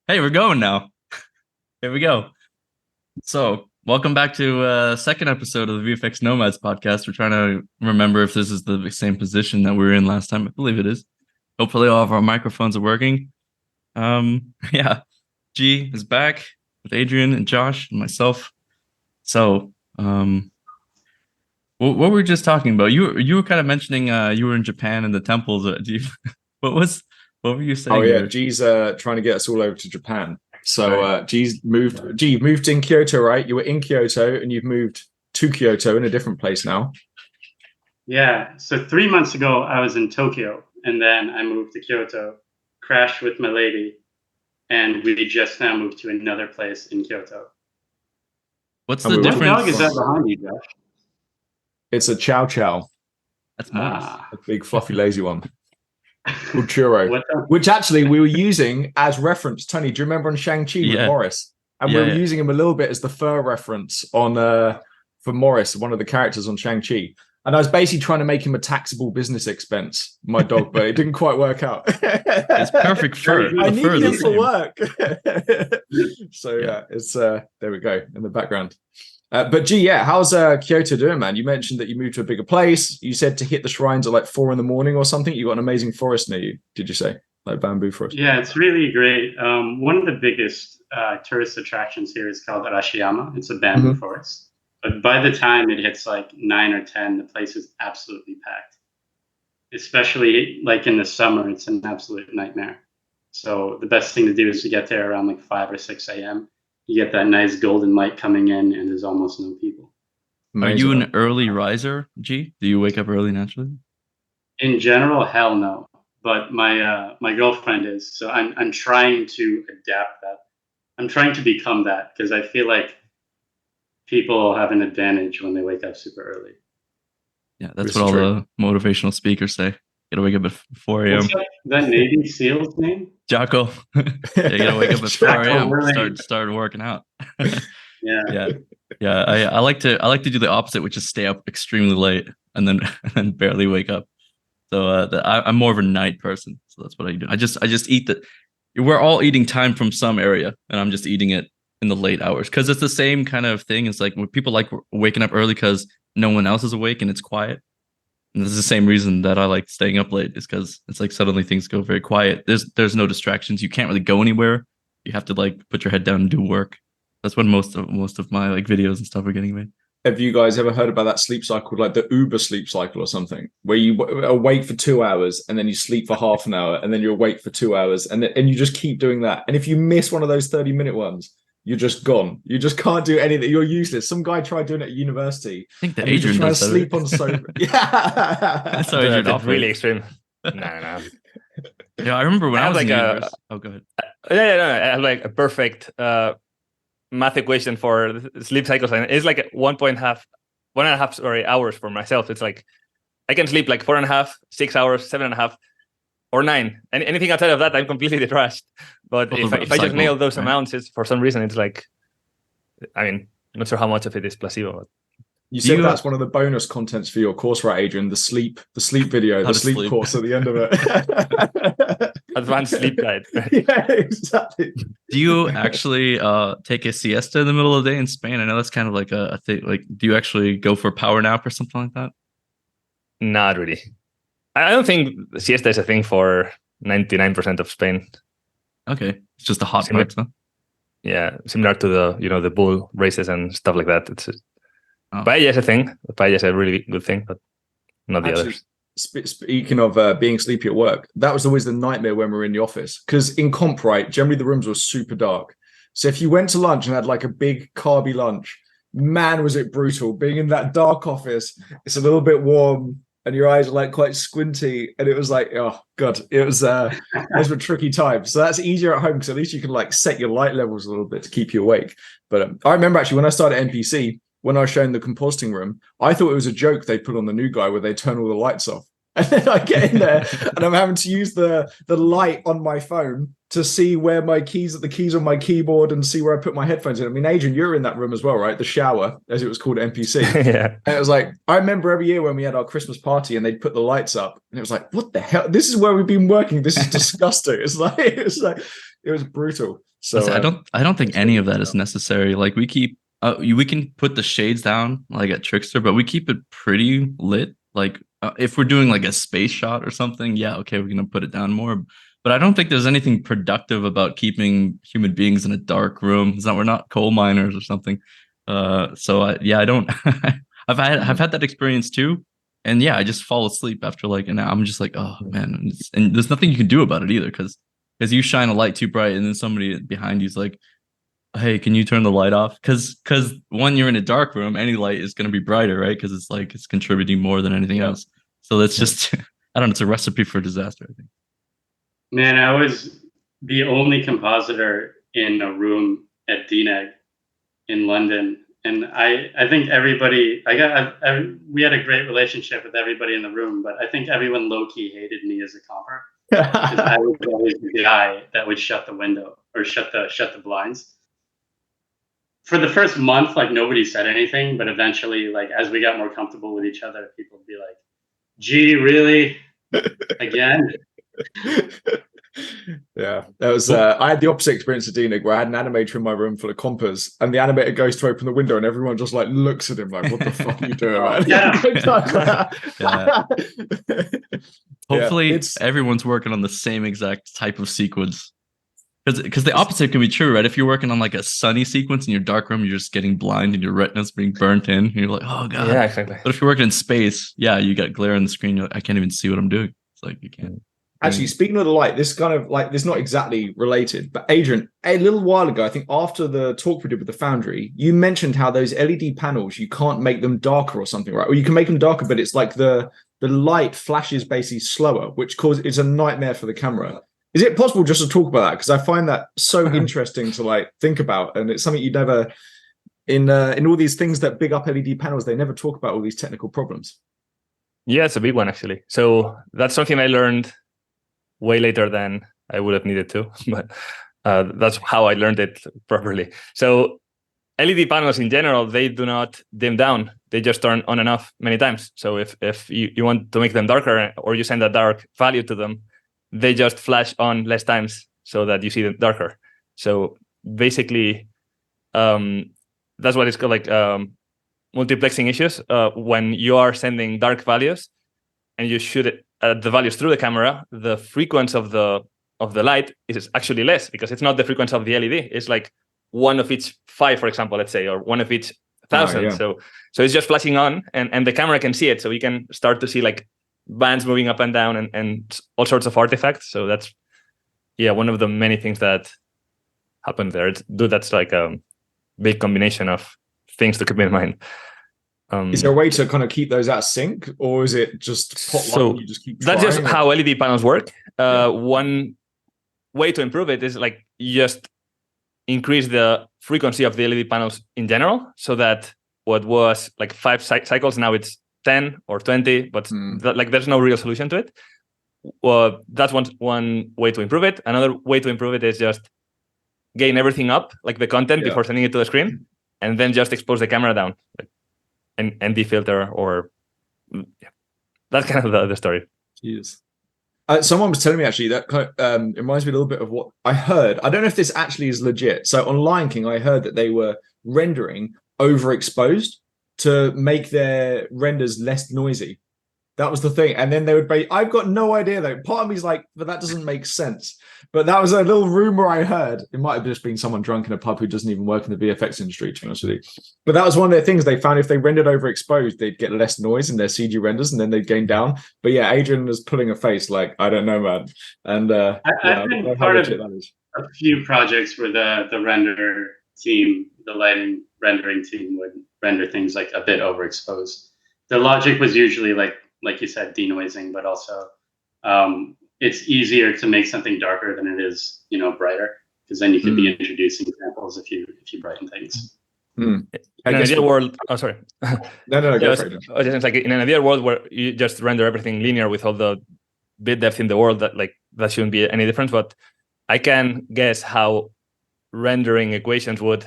Hey, we're going now. Here we go. So, welcome back to second episode of the VFX Nomads podcast. We're trying to remember if this is the same position that we were in last time. I believe it is. Hopefully, all of our microphones are working. Yeah, G is back with Adrian and Josh and myself. So, what were we just talking about? You were kind of mentioning you were in Japan and the temples. What were you saying? Oh yeah, G's trying to get us all over to Japan. So G's moved. G, you've moved in Kyoto, right? You were in Kyoto and you've moved to Kyoto in a different place now. Yeah. So 3 months ago, I was in Tokyo, and then I moved to Kyoto, crashed with my lady, and we just now moved to another place in Kyoto. What's the difference? What dog is that behind you, Josh? It's a Chow Chow. That's Morris. A big fluffy lazy one. Called Churro, which actually we were using as reference. Tony, do you remember on Shang-Chi with Morris? And we were using him a little bit as the fur reference on for Morris, one of the characters on Shang-Chi. And I was basically trying to make him a taxable business expense, my dog, but it didn't quite work out. It's perfect fur. I need him for work. So yeah, it's there we go in the background. But G, how's Kyoto doing, man? You mentioned that you moved to a bigger place. You said to hit the shrines at like 4 a.m. or something. You got an amazing forest near you, did you say? Like bamboo forest? Yeah, it's really great. One of the biggest tourist attractions here is called Arashiyama. It's a bamboo forest. But by the time it hits like 9 or 10, the place is absolutely packed. Especially like in the summer, it's an absolute nightmare. So the best thing to do is to get there around like 5 or 6 a.m. You get that nice golden light coming in, and there's almost no people. Are you an early riser, G? Do you wake up early naturally? In general, hell no. But my girlfriend is, so I'm trying to adapt that. I'm trying to become that because I feel like people have an advantage when they wake up super early. Yeah, that's what all the motivational speakers say. You gotta wake up at 4 a.m. What's that Navy SEAL's name? Jocko. You gotta wake up at 4 a.m. Start working out. Yeah. I like to do the opposite, which is stay up extremely late and then barely wake up. So I'm more of a night person. So that's what I do. I just eat we're all eating time from some area, and I'm just eating it in the late hours because it's the same kind of thing. It's like when people like waking up early because no one else is awake and it's quiet. And this is the same reason that I like staying up late, is because it's like suddenly things go very quiet. There's no distractions. You can't really go anywhere. You have to like put your head down and do work. That's when most of my like videos and stuff are getting made. Have you guys ever heard about that sleep cycle, like the Uber sleep cycle or something, where you awake for 2 hours and then you sleep for half an hour and then you're awake for 2 hours and you just keep doing that. And if you miss one of those 30-minute ones, you're just gone. You just can't do anything. You're useless. Some guy tried doing it at university. I think that Adrian does that. Sleep on sofa. Yeah, that's how Adrian that's really extreme. No. Yeah, I remember when I was like go ahead. I have like a perfect math equation for sleep cycles, and it's like 1.5 hours for myself. It's like I can sleep like 4.5, 6 hours, 7.5, or 9. And anything outside of that, I'm completely depressed. But if I just nail those amounts, it's for some reason it's like, I mean, I'm not sure how much of it is placebo. But you said that's one of the bonus contents for your course, right, Adrian? The sleep video, the sleep course at the end of it. Advanced sleep guide. Yeah, exactly. Do you actually take a siesta in the middle of the day in Spain? I know that's kind of like a thing. Like, do you actually go for a power nap or something like that? Not really. I don't think siesta is a thing for 99% of Spain. Okay, it's just the hot nights, huh? Yeah, similar to the bull races and stuff like that. It's paella is a thing. Paella is a really good thing, but not the others. Speaking of being sleepy at work, that was always the nightmare when we were in the office. Because in comp, right, generally the rooms were super dark. So if you went to lunch and had like a big carby lunch, man, was it brutal. Being in that dark office, it's a little bit warm and your eyes are like quite squinty. And it was like, oh God, it was those were tricky times. So that's easier at home because at least you can like set your light levels a little bit to keep you awake. But I remember actually when I started NPC, when I was showing the compositing room, I thought it was a joke they put on the new guy where they turn all the lights off. And then I get in there and I'm having to use the light on my phone to see where the keys on my keyboard and see where I put my headphones in. I mean, Adrian, you're in that room as well, right? The shower, as it was called at NPC. Yeah. And it was like, I remember every year when we had our Christmas party and they'd put the lights up and it was like, what the hell? This is where we've been working. This is disgusting. It was brutal. So I don't think any of that is necessary. Like we can put the shades down like at Trickster, but we keep it pretty lit. Like if we're doing like a space shot or something, yeah, okay, we're gonna put it down more. But I don't think there's anything productive about keeping human beings in a dark room. It's not, we're not coal miners or something. I don't. I've had that experience too, and yeah, I just fall asleep after like an hour. I'm just like, oh man, and there's nothing you can do about it either because you shine a light too bright, and then somebody behind you's like, hey, can you turn the light off? Because when you're in a dark room, any light is going to be brighter, right? Because it's contributing more than anything else. So that's just, I don't know, it's a recipe for disaster, I think. Man, I was the only compositor in a room at DNEG in London. And I think everybody, we had a great relationship with everybody in the room, but I think everyone low-key hated me as a comper. Because I was always the guy that would shut the window or shut the blinds. For the first month, like nobody said anything, but eventually, like as we got more comfortable with each other, people would be like, "Gee, really? Again?" Yeah, that was. I had the opposite experience at DNIG where I had an animator in my room full of compers, and the animator goes to open the window, and everyone just like looks at him like, "What the fuck are you doing, man?" Hopefully, everyone's working on the same exact type of sequence. Because the opposite can be true, right? If you're working on like a sunny sequence in your dark room, you're just getting blind and your retina's being burnt in. And you're like, oh god. Yeah, exactly. But if you're working in space, yeah, you got glare on the screen. You're like, I can't even see what I'm doing. It's like you can't. Actually, speaking of the light, this kind of like this not exactly related, but Adrian, a little while ago, I think after the talk we did with the Foundry, you mentioned how those LED panels you can't make them darker or something, right? Or you can make them darker, but it's like the light flashes basically slower, which it's a nightmare for the camera. Is it possible just to talk about that? Because I find that so interesting to like think about, and it's something you never in all these things that big up LED panels, they never talk about all these technical problems. Yeah, it's a big one actually. So that's something I learned way later than I would have needed to, but that's how I learned it properly. So LED panels in general, they do not dim down. They just turn on and off many times. So if you want to make them darker or you send a dark value to them, they just flash on less times so that you see them darker. So basically, that's what it's called, like multiplexing issues. When you are sending dark values and you shoot it the values through the camera, the frequency of the light is actually less because it's not the frequency of the LED. It's like one of each 5, for example, let's say, or one of each 1,000. Yeah. So it's just flashing on, and the camera can see it. So you can start to see like bands moving up and down and all sorts of artifacts. So that's one of the many things that happen there. That's like a big combination of things to keep in mind. Is there a way to kind of keep those out of sync, or is it just pot light and you just keep that's just how LED panels work. Yeah. One way to improve it is like just increase the frequency of the LED panels in general, so that what was like 5 cycles now it's 10 or 20, but like there's no real solution to it. That's one way to improve it. Another way to improve it is just gain everything up, like the content before sending it to the screen, and then just expose the camera down, like, and defilter, or that's kind of the story. Jeez. Someone was telling me actually that kind of, it reminds me a little bit of what I heard. I don't know if this actually is legit. So on Lion King, I heard that they were rendering overexposed to make their renders less noisy. That was the thing. And then they would be, I've got no idea though. Part of me is like, but that doesn't make sense. But that was a little rumor I heard. It might have just been someone drunk in a pub who doesn't even work in the VFX industry, to be honest with you. But that was one of their things. They found if they rendered overexposed, they'd get less noise in their CG renders and then they'd gain down. But yeah, Adrian was pulling a face like, I don't know, man. And I've been part of a few projects where the render team, the lighting rendering team would render things like a bit overexposed. The logic was usually like you said, denoising, but also it's easier to make something darker than it is, brighter, because then you could be introducing examples if you brighten things. Mm. In an ideal world, sorry. No, go Just, for it. just like in an ideal world where you just render everything linear with all the bit depth in the world, that shouldn't be any difference. But I can guess how rendering equations would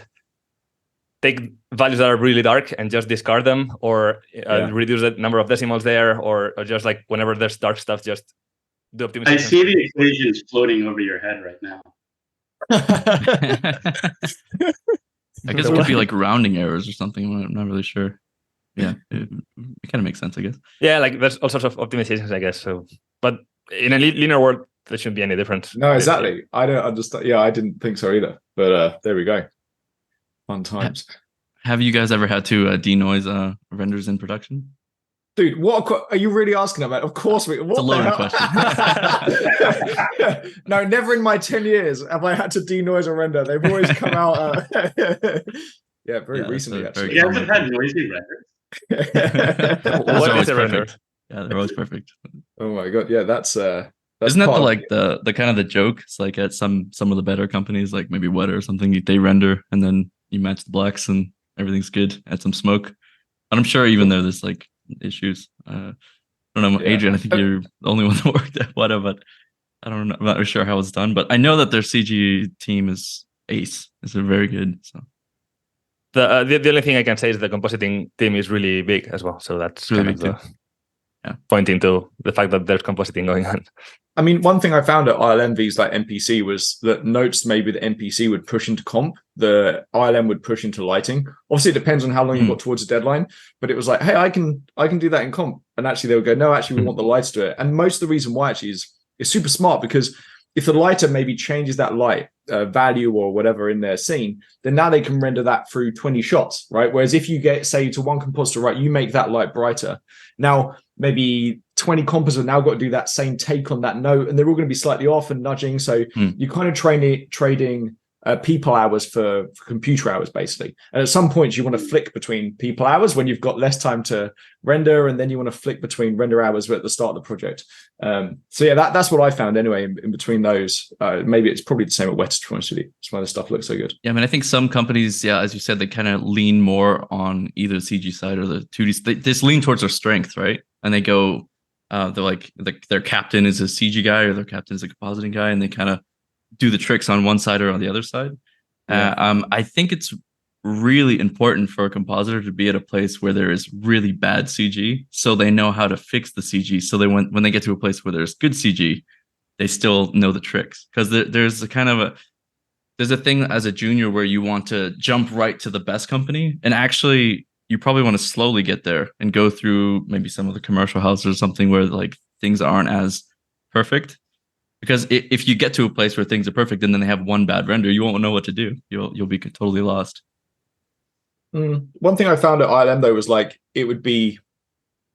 take values that are really dark and just discard them, or reduce the number of decimals there, or just like whenever there's dark stuff, just do optimization. I see the equations floating over your head right now. I guess it could be like rounding errors or something. I'm not really sure. Yeah, it kind of makes sense, I guess. Yeah, like there's all sorts of optimizations, I guess. So, but in a linear world, there shouldn't be any difference. No, exactly. I don't understand. Yeah, I didn't think so either. But there we go. Fun times. Have you guys ever had to denoise renders in production? Dude, are you really asking about? Of course we. What It's a loaded question. No, never in my 10 years have I had to denoise a render. They've always come out. Very recently actually. You guys have had noisy renders. What is a render? Yeah, they're always perfect. Oh my god, yeah, that's isn't that the kind of the joke? It's like at some of the better companies, like maybe Weta or something, they render and then you match the blacks and everything's good. Add some smoke, and I'm sure even though there's like issues. I don't know, Adrian. I think you're the only one that worked at Weta, but I don't know. I'm not sure how it's done, but I know that their CG team is ace. It's very good. So the only thing I can say is the compositing team is really big as well. So that's really kind of pointing to the fact that there's compositing going on. I mean, one thing I found at ILMV's like NPC was that notes maybe the NPC would push into comp, the ILM would push into lighting. Obviously, it depends on how long you've got towards the deadline, but it was like, hey, I can do that in comp. And actually, they would go, no, actually, we want the lights to do it. And most of the reason why actually is super smart, because if the lighter maybe changes that light value or whatever in their scene, then now they can render that through 20 shots, right? Whereas if you get, say, to one compositor, right, you make that light brighter. Now, maybe 20 compositors now got to do that same take on that note, and they're all going to be slightly off and nudging. So you're kind of trading people hours for computer hours, basically. And at some points, you want to flick between people hours when you've got less time to render, and then you want to flick between render hours at the start of the project. So yeah, that's what I found anyway. In between those, maybe it's probably the same at Weta, to be honest with you. That's why the stuff looks so good. Yeah, I mean, I think some companies, as you said, they kind of lean more on either the CG side or the 2D. They just lean towards their strength, right? And they go, they're like their captain is a CG guy or their captain is a compositing guy, and they kind of do the tricks on one side or on the other side. I think it's really important for a compositor to be at a place where there is really bad CG, so they know how to fix the CG. So they when they get to a place where there's good CG, they still know the tricks. Because there's a thing as a junior where you want to jump right to the best company, and actually you probably want to slowly get there and go through maybe some of the commercial houses or something where like things aren't as perfect. Because if you get to a place where things are perfect and then they have one bad render, you won't know what to do. You'll be totally lost. One thing I found at ILM though was like it would be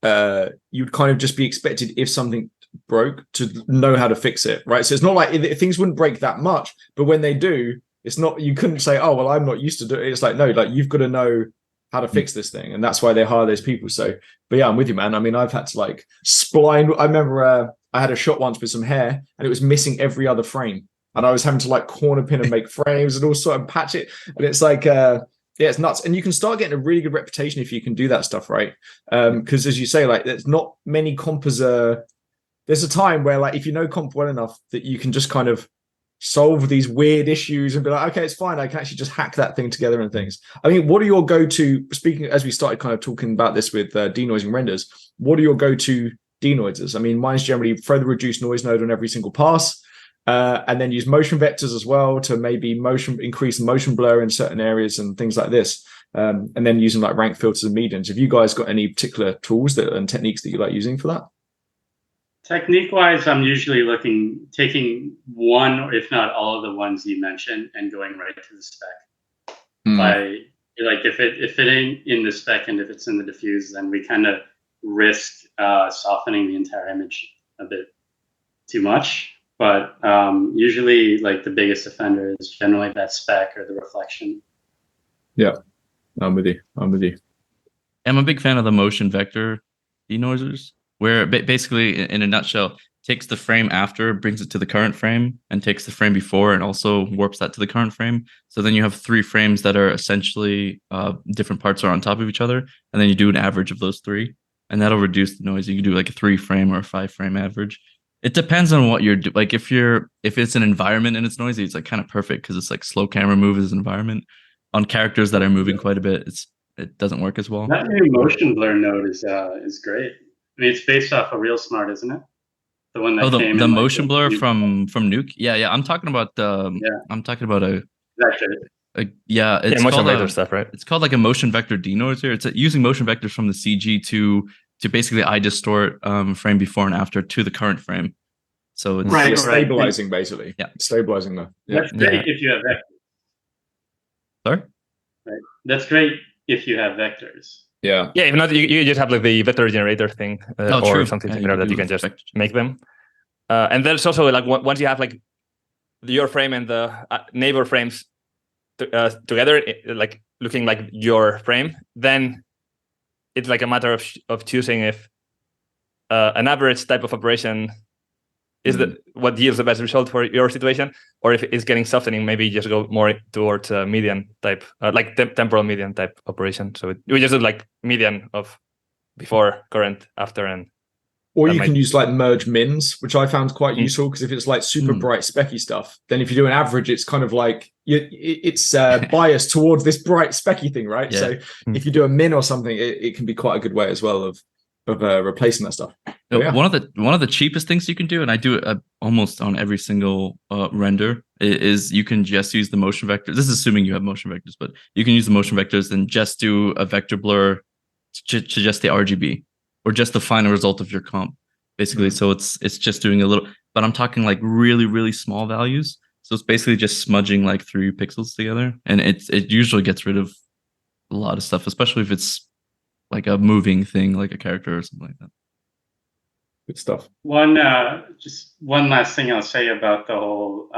you'd kind of just be expected, if something broke, to know how to fix it, right? So it's not like things wouldn't break that much, but when they do, it's not, you couldn't say, oh well, I'm not used to do it. It's like, no, like you've got to know how to fix this thing, and that's why they hire those people. So, but yeah, I'm with you, man. I mean, I've had to like spline. I remember I had a shot once with some hair, and it was missing every other frame, and I was having to like corner pin and make frames and all sort of patch it, and it's like yeah, it's nuts. And you can start getting a really good reputation if you can do that stuff, right? Because as you say, like there's not many compers. There's a time where like if you know comp well enough that you can just kind of solve these weird issues and be like, okay, it's fine, I can actually just hack that thing together and things. I mean, what are your go-to, speaking as we started kind of talking about this with denoising renders, what are your go-to denoisers? I mean, mine's generally throw the reduced noise node on every single pass, and then use motion vectors as well to maybe increase motion blur in certain areas and things like this, and then using like rank filters and medians. Have you guys got any particular tools and techniques that you like using for that? Technique-wise, I'm usually taking one, or if not all of the ones you mentioned, and going right to the spec. By like if it ain't in the spec and if it's in the diffuse, then we kind of risk softening the entire image a bit too much. But usually, like the biggest offender is generally that spec or the reflection. Yeah, I'm with you. I'm a big fan of the motion vector denoisers, where basically, in a nutshell, takes the frame after, brings it to the current frame, and takes the frame before and also warps that to the current frame. So then you have 3 frames that are essentially different parts are on top of each other, and then you do an average of those 3, and that'll reduce the noise. You can do like a 3 frame or a 5 frame average. It depends on what you're doing. Like if it's an environment and it's noisy, it's like kind of perfect because it's like slow camera move as an environment. On characters that are moving quite a bit, it doesn't work as well. That new motion blur node is great. I mean, it's based off of Real Smart, isn't it? The one that came the in, motion blur from Nuke. Yeah. I'm talking about I'm talking about it's motion called vector stuff, right? It's called like a motion vector denoiser. It's using motion vectors from the CG to basically eye distort frame before and after to the current frame. So it's stabilizing basically. Yeah, stabilizing the. Yeah. That's great if you have vectors. Sorry. Right. That's great if you have vectors. Yeah. Yeah. If not, you just have like the vector generator thing or true. something Yeah, similar that you can just make them. And there's also like once you have like your frame and the neighbor frames together, like looking like your frame, then it's like a matter of choosing if an average type of operation is what yields the best result for your situation, or if it's getting softening, maybe just go more towards a median type, like temporal median type operation. So we just do like median of before, current, after, and. Or you can use like merge mins, which I found quite useful because if it's like super bright specky stuff, then if you do an average, it's kind of like it's biased towards this bright specky thing, right? Yeah. So if you do a min or something, it can be quite a good way as well of replacing that stuff. Yeah. One of the cheapest things you can do, and I do it almost on every single render, is you can just use the motion vectors. This is assuming you have motion vectors, but you can use the motion vectors and just do a vector blur to just the RGB. Or just the final result of your comp, basically. So it's just doing a little, but I'm talking like really, really small values. So it's basically just smudging like 3 pixels together, and it usually gets rid of a lot of stuff, especially if it's like a moving thing, like a character or something like that. Good stuff. Just one last thing I'll say about the whole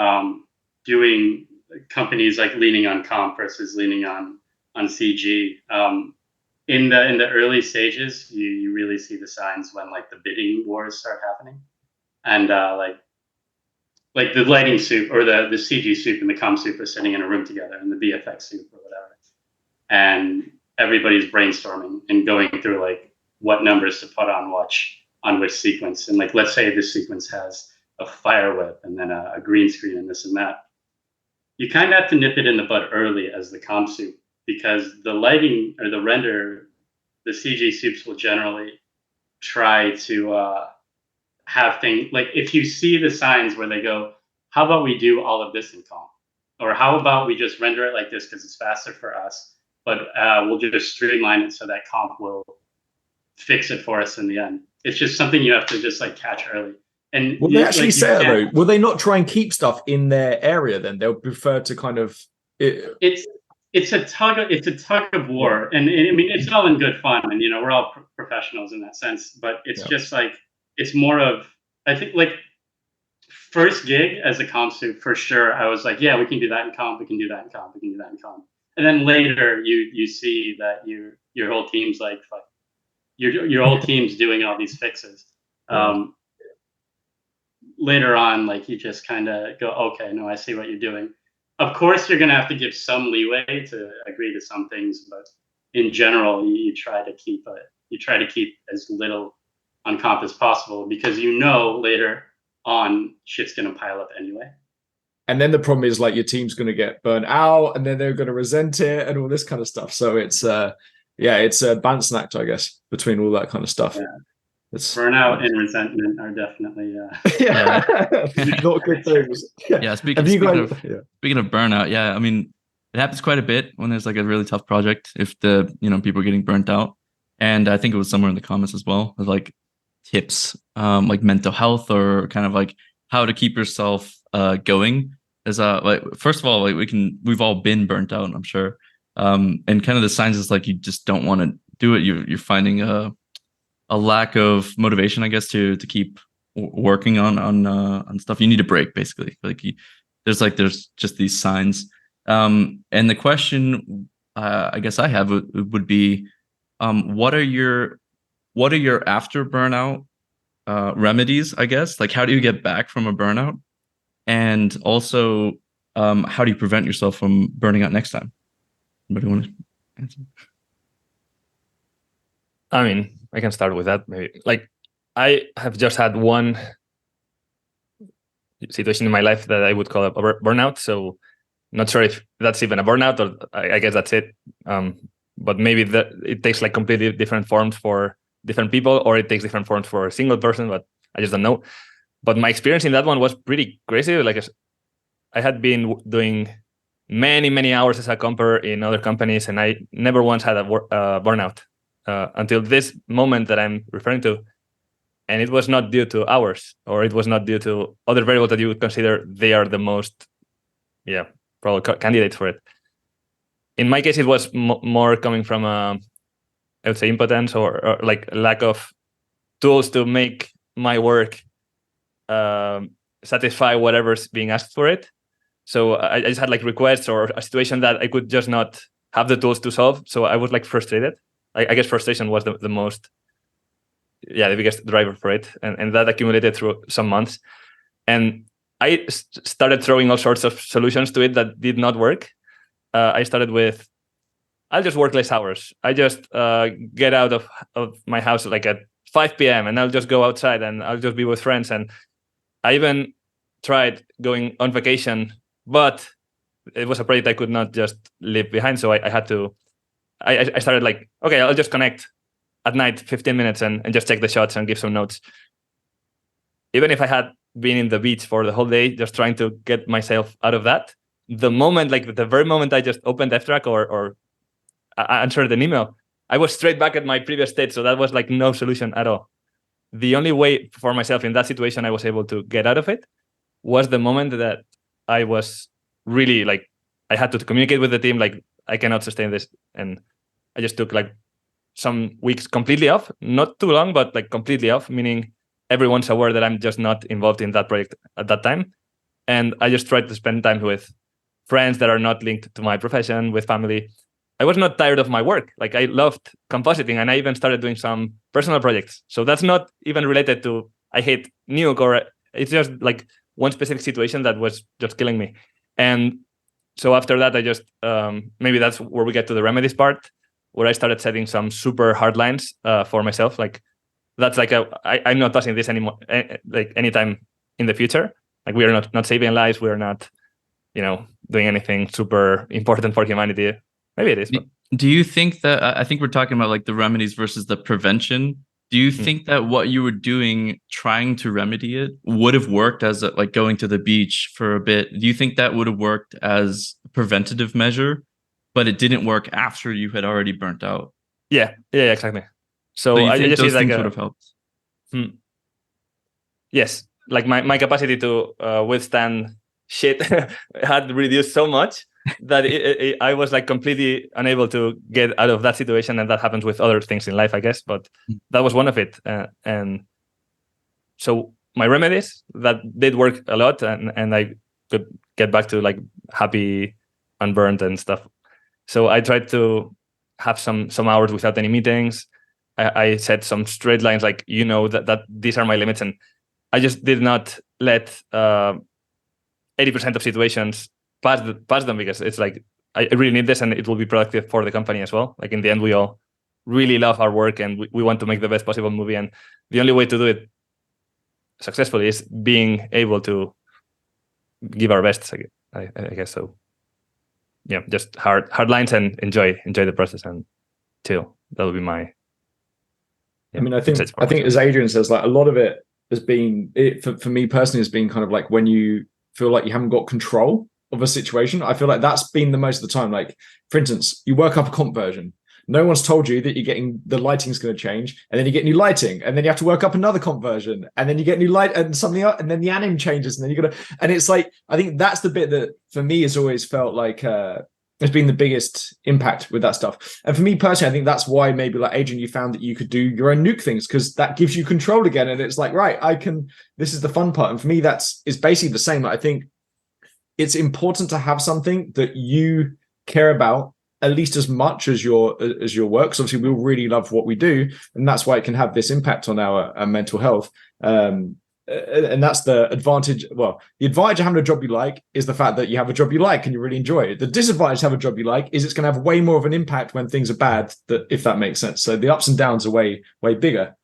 doing companies like leaning on comp versus leaning on CG. In the early stages, you really see the signs when like the bidding wars start happening, and like the lighting soup or the CG soup and the comp soup are sitting in a room together, and the VFX soup or whatever, and everybody's brainstorming and going through like what numbers to put on which sequence, and like let's say this sequence has a fire whip and then a green screen and this and that. You kind of have to nip it in the bud early as the comp soup. Because the lighting or the render, the CG soups will generally try to have things like if you see the signs where they go, how about we do all of this in comp? Or how about we just render it like this because it's faster for us, but we'll just streamline it so that comp will fix it for us in the end. It's just something you have to just like catch early. And will they actually say it though? Will they not try and keep stuff in their area then? They'll prefer to kind of... It's a tug of war, and I mean it's all in good fun, and we're all professionals in that sense. But it's just like it's more of I think like first gig as a comp soup for sure. I was like, yeah, we can do that in comp, we can do that in comp, we can do that in comp. And then later you see that your whole team's like fuck, your whole team's doing all these fixes. Later on, like you just kind of go, okay, no, I see what you're doing. Of course, you're going to have to give some leeway to agree to some things, but in general, you try to keep as little on comp as possible because later on shit's going to pile up anyway. And then the problem is like your team's going to get burnt out, and then they're going to resent it and all this kind of stuff. So it's it's a balancing act, I guess, between all that kind of stuff. Yeah. Burnout and resentment are definitely not good things. Yeah, speaking of burnout, I mean it happens quite a bit when there's like a really tough project if the people are getting burnt out. And I think it was somewhere in the comments as well with like tips, like mental health or kind of like how to keep yourself going. As like first of all, like we've all been burnt out, I'm sure. And kind of the signs is like you just don't want to do it. You're finding a lack of motivation, I guess, to keep working on stuff. You need a break, basically. Like there's just these signs. And the question, I guess I have would be, what are your after burnout remedies, I guess. Like, how do you get back from a burnout? And also, how do you prevent yourself from burning out next time? Anybody want to answer? I mean, I can start with that maybe. Like, I have just had one situation in my life that I would call a burnout. So, not sure if that's even a burnout, or I guess that's it. But maybe that it takes like completely different forms for different people, or it takes different forms for a single person. But I just don't know. But my experience in that one was pretty crazy. Like, I had been doing many hours as a comper in other companies, and I never once had a burnout until this moment that I'm referring to. And it was not due to hours, or it was not due to other variables that you would consider they are the most, probably candidates for it. In my case, it was more coming from, I would say, impotence or like lack of tools to make my work satisfy whatever's being asked for it. So I just had like requests or a situation that I could just not have the tools to solve. So I was like frustrated. I guess frustration was the most, the biggest driver for it. And that accumulated through some months. And I started throwing all sorts of solutions to it that did not work. I started with, I'll just work less hours. I just get out of my house like at 5 p.m. and I'll just go outside and I'll just be with friends. And I even tried going on vacation, but it was a project I could not just leave behind. So I had to, I started like, okay, I'll just connect at night 15 minutes and just take the shots and give some notes. Even if I had been in the beach for the whole day, just trying to get myself out of that, the very moment I just opened F-Track or I answered an email, I was straight back at my previous state. So that was like no solution at all. The only way for myself in that situation I was able to get out of it was the moment that I was really like, I had to communicate with the team, like, I cannot sustain this. And I just took like some weeks completely off, not too long, but like completely off, meaning everyone's aware that I'm just not involved in that project at that time. And I just tried to spend time with friends that are not linked to my profession, with family. I was not tired of my work. Like, I loved compositing, and I even started doing some personal projects. So that's not even related to I hate Nuke, or it's just like one specific situation that was just killing me. And so after that, I just maybe that's where we get to the remedies part, where I started setting some super hard lines for myself. Like, that's like I'm not touching this anymore, like anytime in the future. Like, we are not saving lives. We are not, doing anything super important for humanity. Maybe it is. But. Do you think that, I think we're talking about like the remedies versus the prevention. Do you think that what you were doing, trying to remedy it, would have worked as like going to the beach for a bit? Do you think that would have worked as a preventative measure, but it didn't work after you had already burnt out? Yeah, exactly. So you I think just those see things like would have helped? Yes, like my capacity to withstand shit had reduced so much that I was like completely unable to get out of that situation. And that happens with other things in life, I guess, but that was one of it. And so my remedies that did work a lot, and I could get back to like happy, unburned and stuff. So I tried to have some hours without any meetings. I set some straight lines, like, that these are my limits, and I just did not let 80% of situations pass them, because it's like, I really need this and it will be productive for the company as well. Like, in the end, we all really love our work and we want to make the best possible movie. And the only way to do it successfully is being able to give our best, I guess. So yeah, just hard lines and enjoy the process and chill. That would be my. I mean, I think as Adrian says, like, a lot of it has been, for me personally, has been kind of like when you feel like you haven't got control of a situation. I feel like that's been the most of the time. Like, for instance, you work up a comp version. No one's told you that you're getting, the lighting's going to change, and then you get new lighting, and then you have to work up another comp version, and then you get new light and something else, and then the anim changes, and then you got to, and it's like, I think that's the bit that for me has always felt like has been the biggest impact with that stuff. And for me personally, I think that's why maybe like Adrian, you found that you could do your own Nuke things, because that gives you control again. And it's like, right, this is the fun part. And for me, it's basically the same. I think it's important to have something that you care about at least as much as your work. So obviously we all really love what we do, and that's why it can have this impact on our mental health. And that's the advantage. Well, the advantage of having a job you like is the fact that you have a job you like and you really enjoy it. The disadvantage to have a job you like is it's going to have way more of an impact when things are bad, if that makes sense. So the ups and downs are way bigger.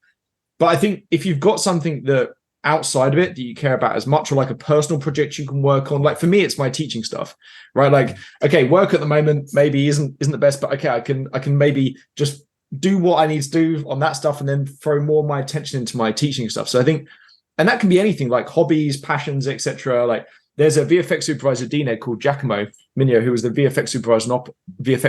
But I think if you've got something that outside of it that you care about as much, or like a personal project you can work on, like for me it's my teaching stuff, right? Like, okay, work at the moment maybe isn't the best, but okay, I can maybe just do what I need to do on that stuff and then throw more of my attention into my teaching stuff. So I think, and that can be anything like hobbies, passions, etc. Like there's a VFX supervisor at DNED called Giacomo Minio, who was the VFX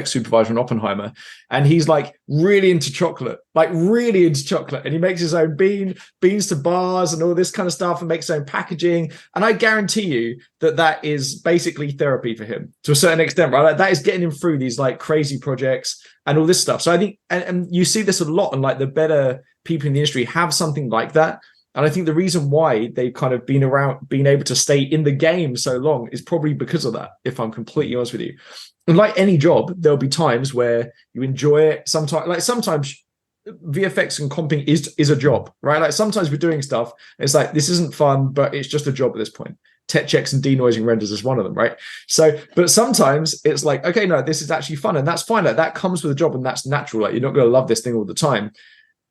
supervisor in Oppenheimer. And he's like really into chocolate, and he makes his own beans to bars and all this kind of stuff and makes his own packaging. And I guarantee you that is basically therapy for him to a certain extent, right? Like that is getting him through these like crazy projects and all this stuff. So I think, and you see this a lot, and like the better people in the industry have something like that. And I think the reason why they've kind of been able to stay in the game so long is probably because of that, if I'm completely honest with you. And like any job, there'll be times where you enjoy it. Sometimes VFX and comping is a job, right? Like sometimes we're doing stuff, and it's like, this isn't fun, but it's just a job at this point. Tech checks and denoising renders is one of them, right? So, but sometimes it's like, okay, no, this is actually fun, and that's fine. Like that comes with a job, and that's natural. Like you're not going to love this thing all the time.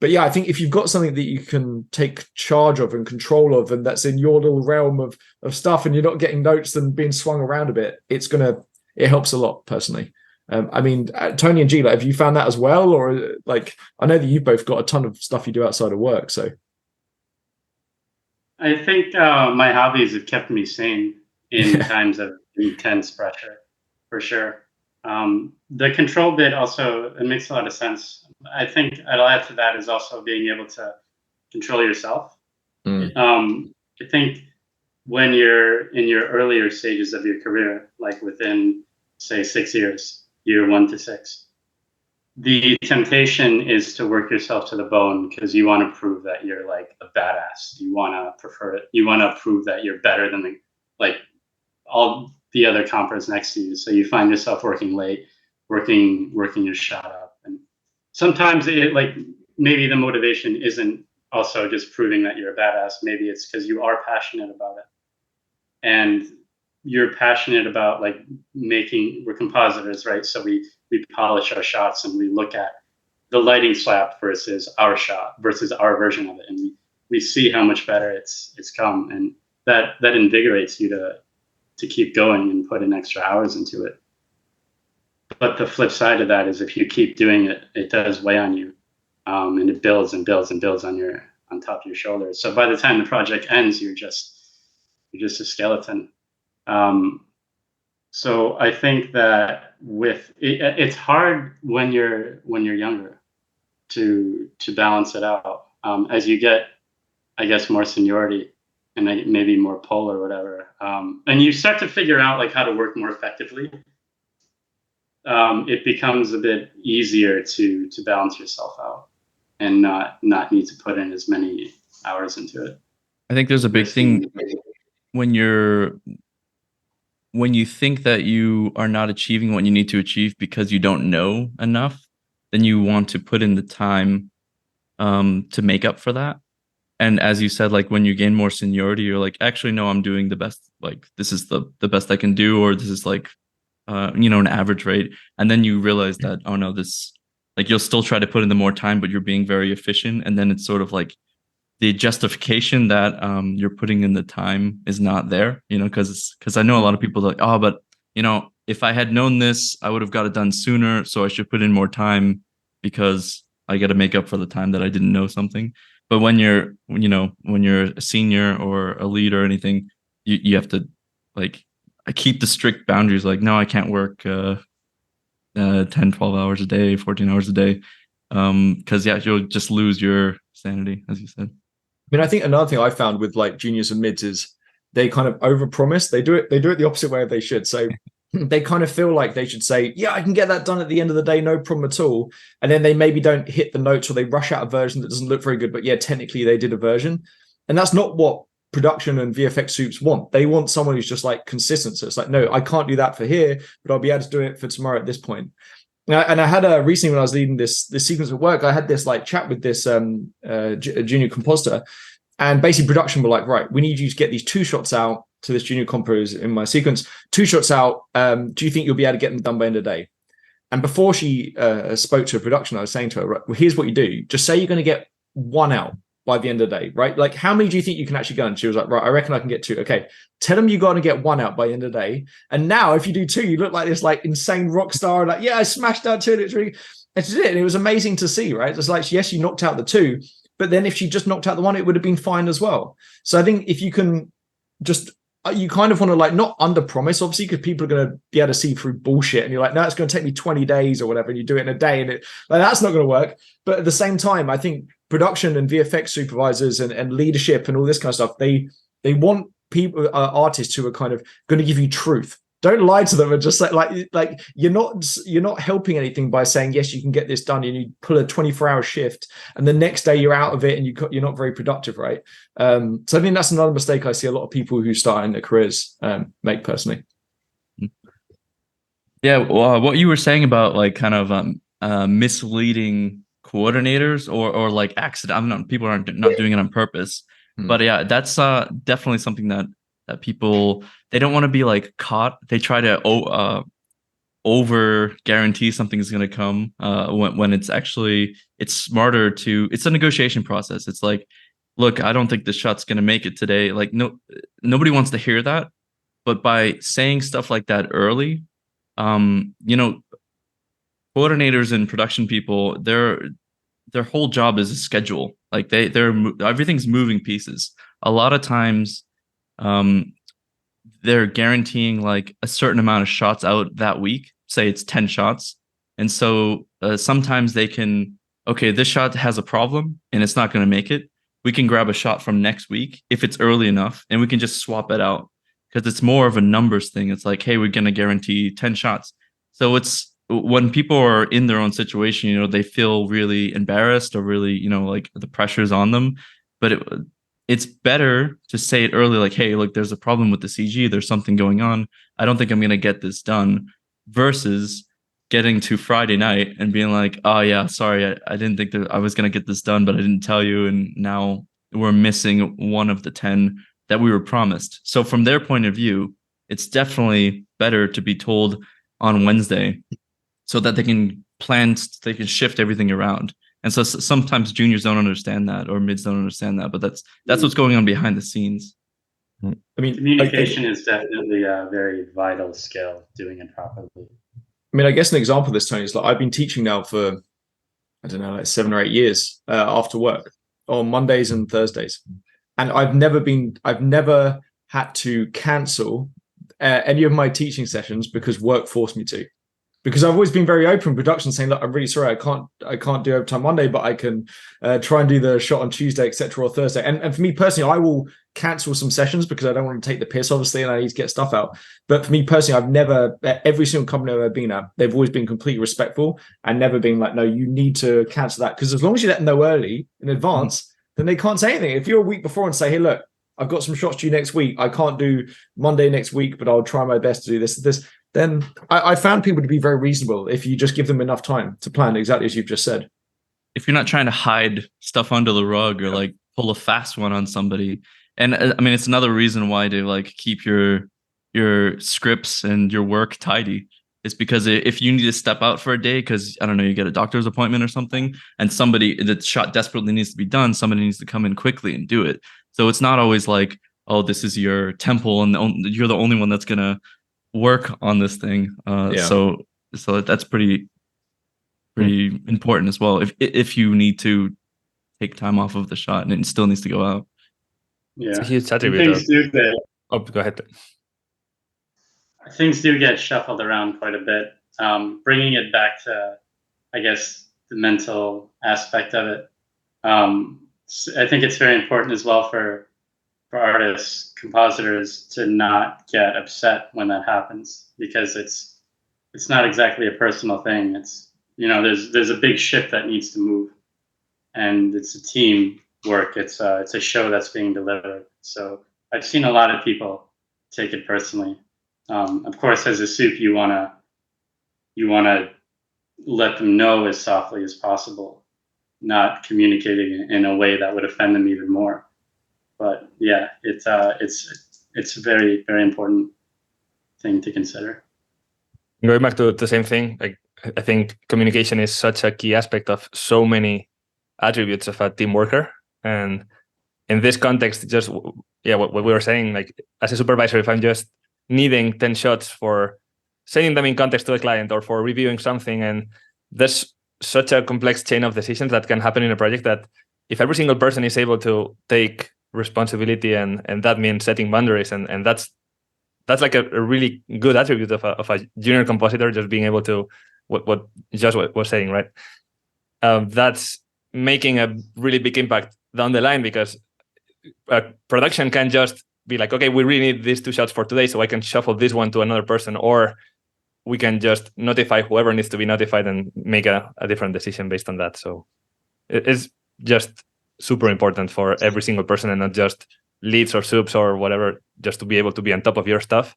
But yeah, I think if you've got something that you can take charge of and control of, and that's in your little realm of stuff, and you're not getting notes and being swung around a bit, it helps a lot personally. I mean, Tony and G, like, have you found that as well? Or like, I know that you've both got a ton of stuff you do outside of work. So I think my hobbies have kept me sane in times of intense pressure, for sure. The control bit also, it makes a lot of sense. I think I'll add to that is also being able to control yourself. I think when you're in your earlier stages of your career, like within, say, 6 years, year 1 to 6, the temptation is to work yourself to the bone because you want to prove that you're like a badass. You want to prefer it. You want to prove that you're better than all the other compers next to you. So you find yourself working late, working your shot up. And sometimes maybe the motivation isn't also just proving that you're a badass. Maybe it's because you are passionate about it. And you're passionate about we're compositors, right? So we polish our shots and we look at the lighting slap versus our shot versus our version of it. And we see how much better it's come. And that invigorates you to keep going and put in extra hours into it. But the flip side of that is if you keep doing it, it does weigh on you, and it builds and builds and builds on top of your shoulders. So by the time the project ends, you're just a skeleton. So I think that it's hard when you're younger to balance it out. As you get, I guess, more seniority and maybe more pull or whatever, and you start to figure out how to work more effectively. It becomes a bit easier to balance yourself out and not need to put in as many hours into it. I think there's a big thing when you think that you are not achieving what you need to achieve because you don't know enough, then you want to put in the time to make up for that. And as you said, when you gain more seniority, you're like, actually, no, I'm doing the best. This is the best I can do, or this is an average rate. And then you realize that, oh no, this, you'll still try to put in the more time, but you're being very efficient. And then it's sort of the justification that you're putting in the time is not there, because I know a lot of people are like, oh, but if I had known this, I would have got it done sooner. So I should put in more time because I got to make up for the time that I didn't know something. But when you're a senior or a lead or anything, you have to I keep the strict boundaries. No, I can't work 10, 12 hours a day, 14 hours a day. Because you'll just lose your sanity, as you said. I mean, I think another thing I found with juniors and mids is they kind of overpromise. They do it the opposite way of they should. So they kind of feel like they should say, yeah, I can get that done at the end of the day, no problem at all. And then they maybe don't hit the notes, or they rush out a version that doesn't look very good, but yeah, technically they did a version. And that's not what production and VFX soups want. They want someone who's just like consistent. So it's like, no, I can't do that for here, but I'll be able to do it for tomorrow at this point. And I had recently when I was leading this sequence of work, I had this like chat with this junior compositor, and basically production were like, right, we need you to get these 2 shots out to this junior compos in my sequence, 2 shots out. Do you think you'll be able to get them done by end of day? And before she spoke to production, I was saying to her, right, well, here's what you do. Just say you're going to get 1 out by the end of the day, right? Like, how many do you think you can actually go? And she was like, right, I reckon I can get 2. Okay, tell them you got to get 1 out by the end of the day. And now if you do 2, you look like this like insane rock star. Like, yeah, I smashed out 2 and it's really, and she did it. And it was amazing to see, right? It's like, yes, you knocked out the 2, but then if she just knocked out the 1, it would have been fine as well. So I think if you can just, you kind of want to like not under promise, obviously, because people are going to be able to see through bullshit, and you're like, no, it's going to take me 20 days or whatever, and you do it in a day, and it like that's not going to work. But at the same time, I think production and VFX supervisors and leadership and all this kind of stuff, they want people, artists who are kind of going to give you truth. Don't lie to them and just like you're not helping anything by saying, yes, you can get this done, and you pull a 24-hour shift and the next day you're out of it and you're not very productive, right? So I think that's another mistake I see a lot of people who start in their careers make personally. Yeah, well, what you were saying about like kind of misleading coordinators or like accident, I'm not, people aren't not doing it on purpose, but yeah, that's definitely something that people, they don't want to be like caught. They try to over guarantee something is going to come when it's actually, it's smarter to, it's a negotiation process. It's like, look, I don't think this shot's going to make it today. Like nobody wants to hear that, but by saying stuff like that early, you know, coordinators and production people, their whole job is a schedule. Like everything's moving pieces. A lot of times, they're guaranteeing like a certain amount of shots out that week. Say it's 10 shots. And so sometimes they can, okay, this shot has a problem and it's not going to make it. We can grab a shot from next week if it's early enough, and we can just swap it out because it's more of a numbers thing. It's like, hey, we're going to guarantee 10 shots. So it's when people are in their own situation, you know, they feel really embarrassed or really, you know, like the pressure's on them. But it's better to say it early, like, hey, look, there's a problem with the CG. There's something going on. I don't think I'm going to get this done, versus getting to Friday night and being like, oh, yeah, sorry, I didn't think that I was going to get this done, but I didn't tell you. And now we're missing one of the 10 that we were promised. So from their point of view, it's definitely better to be told on Wednesday so that they can plan, they can shift everything around. And so sometimes juniors don't understand that, or mids don't understand that, but that's what's going on behind the scenes. I mean, communication is definitely a very vital skill, doing it properly. I mean, I guess an example of this, Tony, is like I've been teaching now for, I don't know, like 7 or 8 years after work on Mondays and Thursdays. And I've never had to cancel any of my teaching sessions because work forced me to. Because I've always been very open in production, saying, look, I'm really sorry, I can't do overtime Monday, but I can try and do the shot on Tuesday, etc., or Thursday. And for me personally, I will cancel some sessions because I don't want to take the piss, obviously, and I need to get stuff out. But for me personally, I've never, every single company I've ever been at, they've always been completely respectful and never been like, no, you need to cancel that. Because as long as you let them know early in advance, then they can't say anything. If you're a week before and say, hey, look, I've got some shots due next week, I can't do Monday next week, but I'll try my best to do this, then I found people to be very reasonable if you just give them enough time to plan, exactly as you've just said. If you're not trying to hide stuff under the rug or like pull a fast one on somebody. And I mean, it's another reason why to like keep your scripts and your work tidy. It's because if you need to step out for a day because, I don't know, you get a doctor's appointment or something, and the shot desperately needs to be done, somebody needs to come in quickly and do it. So it's not always like, oh, this is your temple and you're the only one that's going to work on this thing. So that's pretty important as well. If you need to take time off of the shot and it still needs to go out. Yeah, it's a huge attribute. Oh, go ahead. Things do get shuffled around quite a bit. Bringing it back to, I guess, the mental aspect of it. I think it's very important as well for artists, compositors, to not get upset when that happens, because it's not exactly a personal thing. It's, you know, there's a big ship that needs to move, and it's a team. work. It's a show that's being delivered. So I've seen a lot of people take it personally. Of course, as a soup, you wanna let them know as softly as possible, not communicating in a way that would offend them even more. But yeah, it's a very, very important thing to consider. Going back to the same thing, like I think communication is such a key aspect of so many attributes of a team worker. And in this context, just what we were saying, like as a supervisor, if I'm just needing 10 shots for sending them in context to the client or for reviewing something, and there's such a complex chain of decisions that can happen in a project that if every single person is able to take responsibility and that means setting boundaries, and that's like a really good attribute of a junior compositor, just being able to what Josh was saying, right? That's making a really big impact down the line, because production can just be like, okay, we really need these 2 shots for today, so I can shuffle this one to another person, or we can just notify whoever needs to be notified and make a different decision based on that. So it's just super important for every single person, and not just leads or soups or whatever, just to be able to be on top of your stuff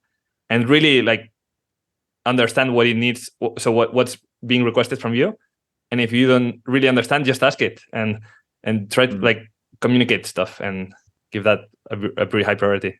and really like understand what it needs. So what's being requested from you, and if you don't really understand, just ask it and try to like communicate stuff and give that a pretty high priority.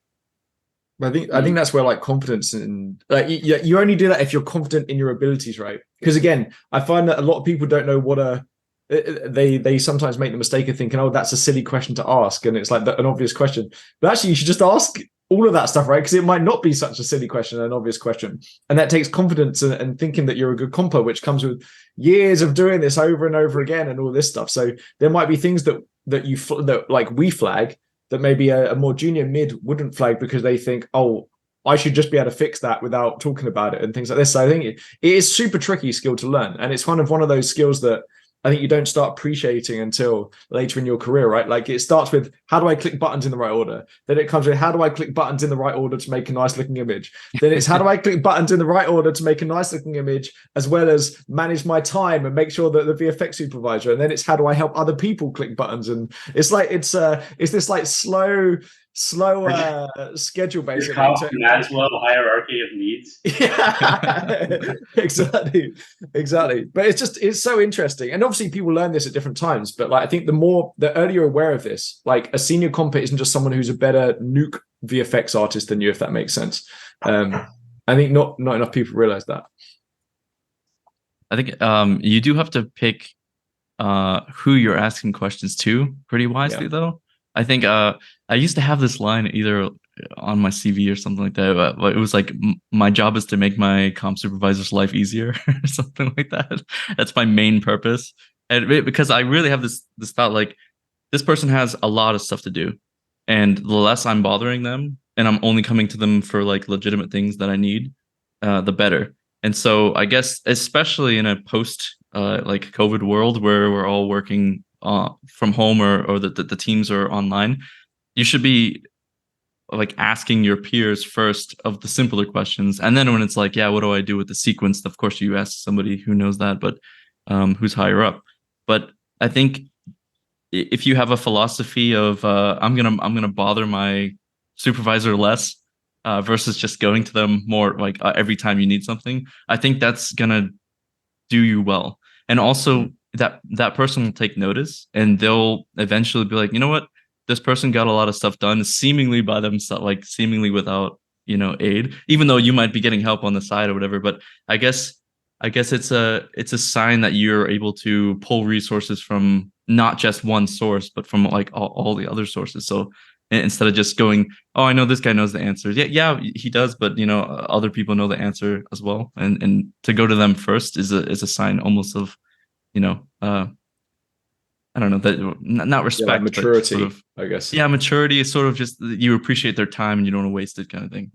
I think that's where like confidence and like you only do that if you're confident in your abilities, right? Because again, I find that a lot of people don't know what they sometimes make the mistake of thinking, oh, that's a silly question to ask, and it's like an obvious question. But actually, you should just ask all of that stuff, right? Because it might not be such a silly question, an obvious question, and that takes confidence and thinking that you're a good compo, which comes with years of doing this over and over again and all this stuff. So there might be things that like we flag that maybe a more junior mid wouldn't flag, because they think, oh, I should just be able to fix that without talking about it and things like this. So I think it is super tricky skill to learn, and it's one of those skills that I think you don't start appreciating until later in your career, right? Like it starts with, how do I click buttons in the right order? Then it comes with, how do I click buttons in the right order to make a nice looking image? Then it's, how do I click buttons in the right order to make a nice looking image, as well as manage my time and make sure that the VFX supervisor. And then it's, how do I help other people click buttons? And it's like, it's this like slow schedule basically. Maslow hierarchy of needs. Yeah, exactly. But it's so interesting, and obviously people learn this at different times. But like I think the earlier you're aware of this, like a senior compo isn't just someone who's a better Nuke VFX artist than you, if that makes sense. I think not enough people realize that. I think you do have to pick who you're asking questions to pretty wisely, though. I think I used to have this line either on my CV or something like that, but it was like, my job is to make my comp supervisor's life easier or something like that. That's my main purpose. And because I really have this thought, like, this person has a lot of stuff to do, and the less I'm bothering them and I'm only coming to them for like legitimate things that I need, the better. And so I guess, especially in a post like COVID world where we're all working from home or the teams are online, you should be like asking your peers first of the simpler questions, and then when it's like, yeah, what do I do with the sequence, of course you ask somebody who knows that, but who's higher up. But I think if you have a philosophy of I'm gonna bother my supervisor less versus just going to them more like every time you need something, I think that's gonna do you well. And also that person will take notice, and they'll eventually be like, you know what, this person got a lot of stuff done seemingly by themselves, like seemingly without, aid, even though you might be getting help on the side or whatever. But I guess it's a sign that you're able to pull resources from not just one source, but from like all the other sources. So instead of just going, oh, I know this guy knows the answer. Yeah, he does, but other people know the answer as well. And to go to them first is a sign almost of, I don't know, that not respect, like maturity, but sort of, I guess. Yeah, maturity is sort of just you appreciate their time and you don't want to waste it, kind of thing.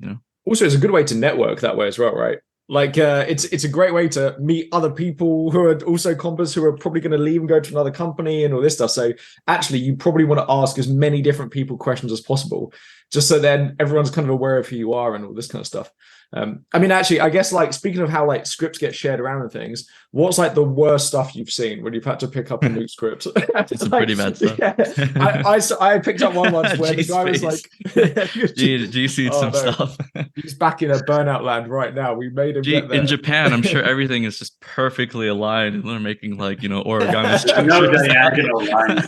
Also, it's a good way to network that way as well, right? Like it's a great way to meet other people who are also compers, who are probably going to leave and go to another company and all this stuff. So actually, you probably want to ask as many different people questions as possible, just so then everyone's kind of aware of who you are and all this kind of stuff. I mean, actually, I guess like speaking of how like scripts get shared around and things, what's like the worst stuff you've seen when you've had to pick up a Nuke script? It's like, pretty bad stuff. Yeah. I picked up one once where the guy was like, do you see some stuff? He's back in a burnout land right now. We made him get there. In Japan, I'm sure everything is just perfectly aligned, and they're making like, you know, origami structures. No diagonal lines.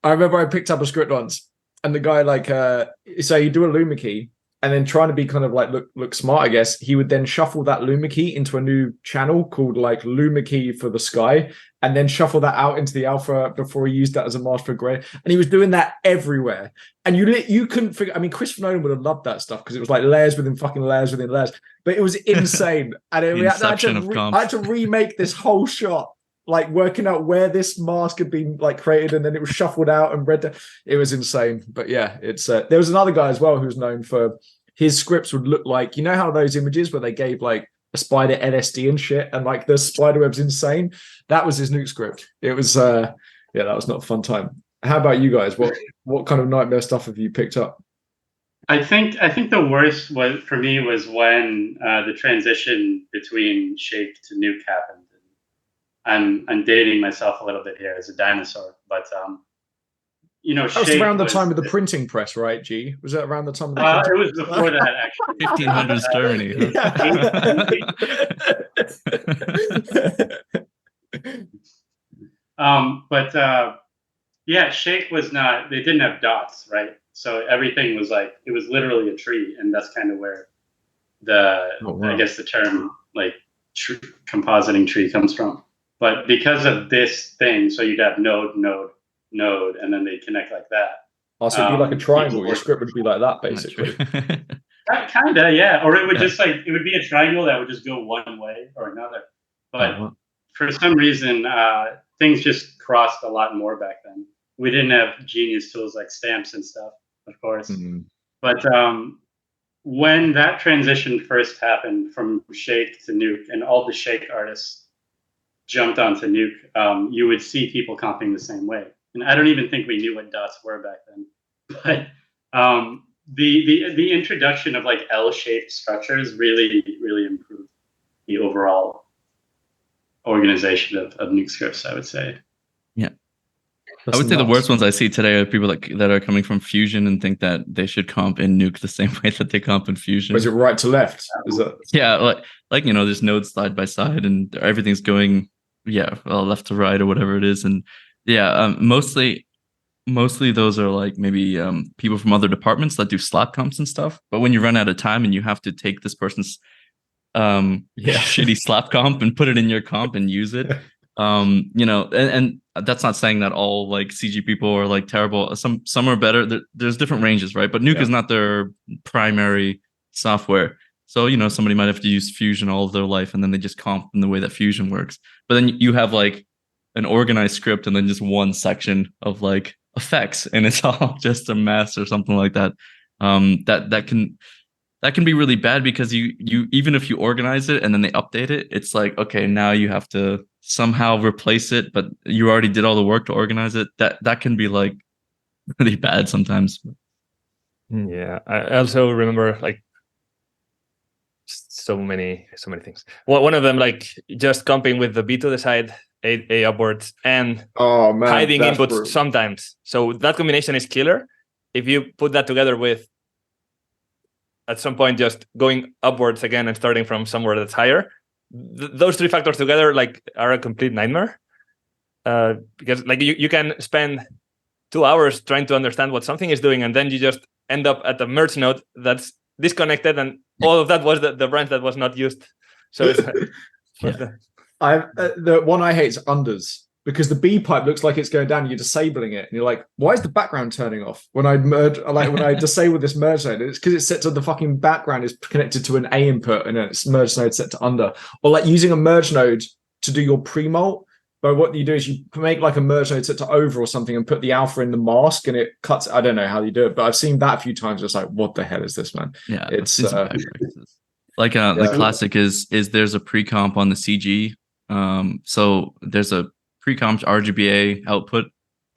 I remember I picked up a script once, and the guy like, so you do a Luma key, and then trying to be kind of like look smart, I guess, he would then shuffle that Luma key into a new channel called like Luma key for the sky, and then shuffle that out into the alpha before he used that as a mask for gray. And he was doing that everywhere. And you couldn't figure, I mean, Christopher Nolan would have loved that stuff because it was like layers within fucking layers within layers. But it was insane. And I had to remake this whole shot, like working out where this mask had been like created, and then it was shuffled out and read. It was insane. But yeah, it's there was another guy as well who was known for his scripts would look like, you know how those images where they gave like a spider LSD and shit, and like the spider web's insane. That was his Nuke script. It was that was not a fun time. How about you guys? What kind of nightmare stuff have you picked up? I think the worst was for me was when the transition between Shake to Nuke happened. I'm dating myself a little bit here as a dinosaur, but you know, that was around the time of the printing press, right? G, was that around the time of the it was before that, actually. 1500s Germany. Yeah, Shake was not. They didn't have dots, right? So everything was like, it was literally a tree, and that's kind of where I guess the term like compositing tree comes from. But because of this thing, so you'd have node, and then they connect like that. Also, it'd be like a triangle. Your script would be like that, basically. Kinda, yeah. Or it would just like, it would be a triangle that would just go one way or another. But for some reason, things just crossed a lot more back then. We didn't have genius tools like stamps and stuff, of course. Mm-hmm. But when that transition first happened from Shake to Nuke, and all the Shake artists jumped onto Nuke, you would see people comping the same way. And I don't even think we knew what dots were back then. But the introduction of like L-shaped structures really improved the overall organization of Nuke scripts, I would say. Yeah. I would say the worst ones I see today are people that are coming from Fusion and think that they should comp in Nuke the same way that they comp in Fusion. Was it right to left? Is that... Yeah, like you know, there's nodes side by side and everything's going left to right or whatever it is. And mostly those are like maybe people from other departments that do slot comps and stuff. But when you run out of time and you have to take this person's shitty slap comp and put it in your comp and use it, you know, and that's not saying that all like CG people are like terrible. Some are better. There's different ranges, right? But Nuke is not their primary software. So, you know, somebody might have to use Fusion all of their life, and then they just comp in the way that Fusion works. But then you have like an organized script and then just one section of like effects, and it's all just a mess or something like that. That can be really bad because you even if you organize it and then they update it, it's like, okay, now you have to somehow replace it, but you already did all the work to organize it. That can be like really bad sometimes. Yeah, I also remember like so many things. Well, one of them, like just comping with the B to the side, A upwards, and hiding inputs brutal. Sometimes. So that combination is killer. If you put that together with, at some point, just going upwards again and starting from somewhere that's higher, those three factors together like are a complete nightmare. Because like you can spend 2 hours trying to understand what something is doing, and then you just end up at a merge node that's disconnected, and all of that was the branch that was not used. So it's the one I hate is unders, because the B pipe looks like it's going down and you're disabling it, and you're like, why is the background turning off when I disable this merge node? It's because it's set to the fucking background is connected to an A input and it's merge node set to under. Or like using a merge node to do your pre-mult, but what you do is you make like a merge node set to over or something and put the alpha in the mask, and it cuts. I don't know how you do it, but I've seen that a few times. It's like, what the hell is this, man? Yeah, it's like the classic is there's a pre-comp on the CG. So there's a pre-comp RGBA output,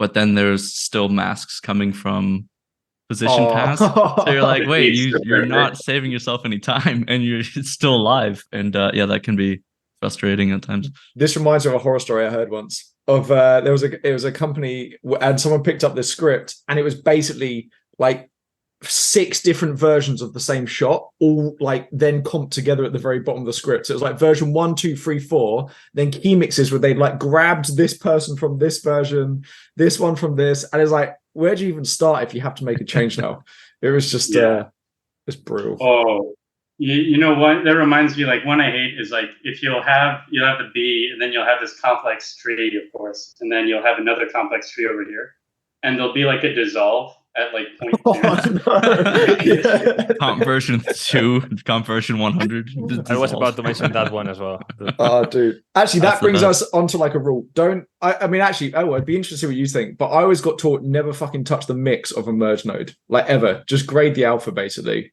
but then there's still masks coming from position pass. So you're like, wait, you're not saving yourself any time, and you're still alive. And yeah, that can be frustrating at times. This reminds me of a horror story I heard once. It was a company, and someone picked up this script, and it was basically like 6 different versions of the same shot, all like then comped together at the very bottom of the script. So it was like version 1, 2, 3, 4, then key mixes where they'd like grabbed this person from this version, this one from this, and it's like, where do you even start if you have to make a change now? It was just it's brutal. Oh, you know what? That reminds me, like, one I hate is like if you'll have the B, and then you'll have this complex tree, of course, and then you'll have another complex tree over here, and there'll be like a dissolve at like 0.2. Oh, no. Comp version 2, comp version 100. I was about to mention that one as well. Oh, dude. Actually, that brings us onto like a rule. I mean, actually, it'd be interesting what you think, but I always got taught never fucking touch the mix of a merge node, like ever. Just grade the alpha, basically,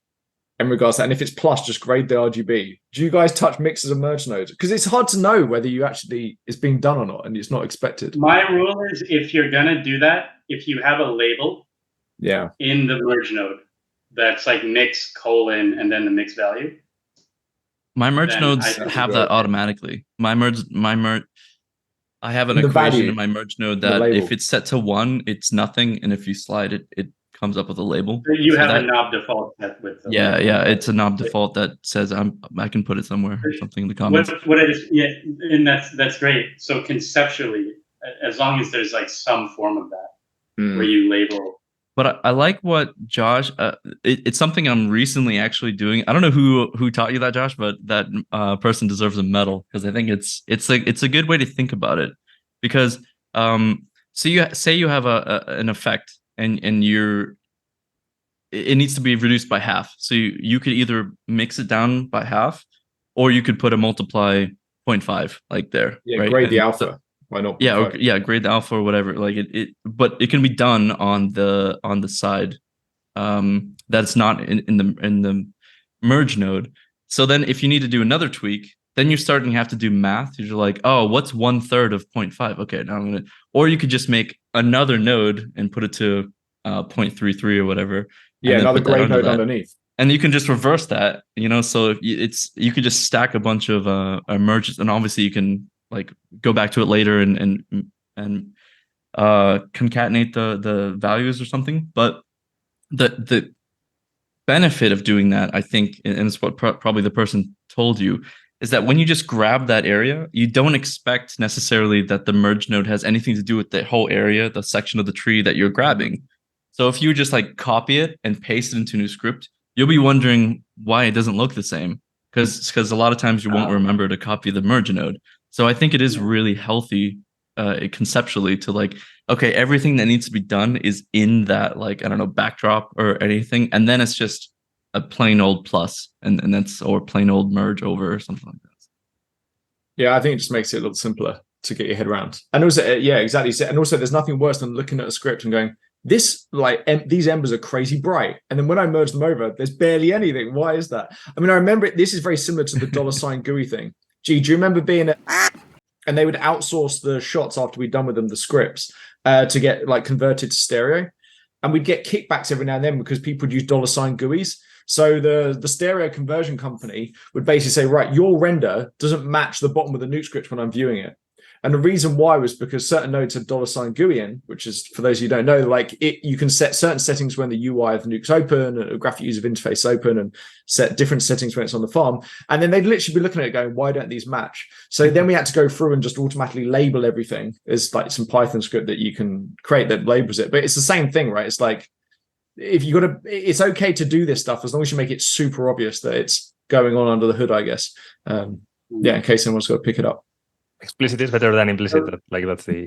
in regards to that. And if it's plus, just grade the RGB. Do you guys touch mixes of merge nodes? Because it's hard to know whether you actually it's being done or not, and it's not expected. My rule is, if you're gonna do that, if you have a label in the merge node that's like mix colon and then the mix value. My merge nodes have that automatically. My merge I have an equation in my merge node that if it's set to 1, it's nothing, and if you slide it, it comes up with a label. So you have a knob default set with them. Yeah, it's a knob default that says I can put it somewhere or something in the comments. And that's great. So conceptually, as long as there's like some form of that where you label. But I like what Josh. It's something I'm recently actually doing. I don't know who taught you that, Josh, but that person deserves a medal, because I think it's a good way to think about it. Because so you say you have an effect, and it needs to be reduced by half. So you could either mix it down by half, or you could put a multiply 0.5 like there. Yeah, right? grade the alpha. Why not? Grade the alpha or whatever. Like but it can be done on the side that's not in the merge node. So then if you need to do another tweak, then you're starting to have to do math. You're like, oh, what's 1/3 of 0.5? Okay, now I'm gonna. Or you could just make another node and put it to 0.33 or whatever. Yeah, another grade node underneath. And you can just reverse that, so you could just stack a bunch of merges, and obviously you can like go back to it later and concatenate the values or something. But the benefit of doing that, I think, and it's what probably the person told you, is that when you just grab that area, you don't expect necessarily that the merge node has anything to do with the whole area, the section of the tree that you're grabbing. So if you just like copy it and paste it into a new script, you'll be wondering why it doesn't look the same, because a lot of times you won't remember to copy the merge node. So I think it is really healthy conceptually to like, okay, everything that needs to be done is in that, like, I don't know, backdrop or anything. And then it's just a plain old plus, and that's, or plain old merge over or something like that. Yeah, I think it just makes it a little simpler to get your head around. And also, yeah, exactly. And also there's nothing worse than looking at a script and going, this, like, these embers are crazy bright. And then when I merge them over, there's barely anything. Why is that? I mean, I remember this is very similar to the $ GUI thing. Gee, do you remember being and they would outsource the shots after we'd done with them, the scripts, to get like converted to stereo, and we'd get kickbacks every now and then because people would use $ GUIs. So the stereo conversion company would basically say, right, your render doesn't match the bottom of the Nuke script when I'm viewing it. And the reason why was because certain nodes have $ GUI in, which is, for those of you who don't know, like you can set certain settings when the UI of the Nuke's open, and a graphic user interface is open, and set different settings when it's on the farm. And then they'd literally be looking at it going, why don't these match? So then we had to go through and just automatically label everything as like some Python script that you can create that labels it. But it's the same thing, right? It's like, if you it's okay to do this stuff as long as you make it super obvious that it's going on under the hood, I guess. Yeah, in case anyone's got to pick it up. Explicit is better than implicit. Like that's the.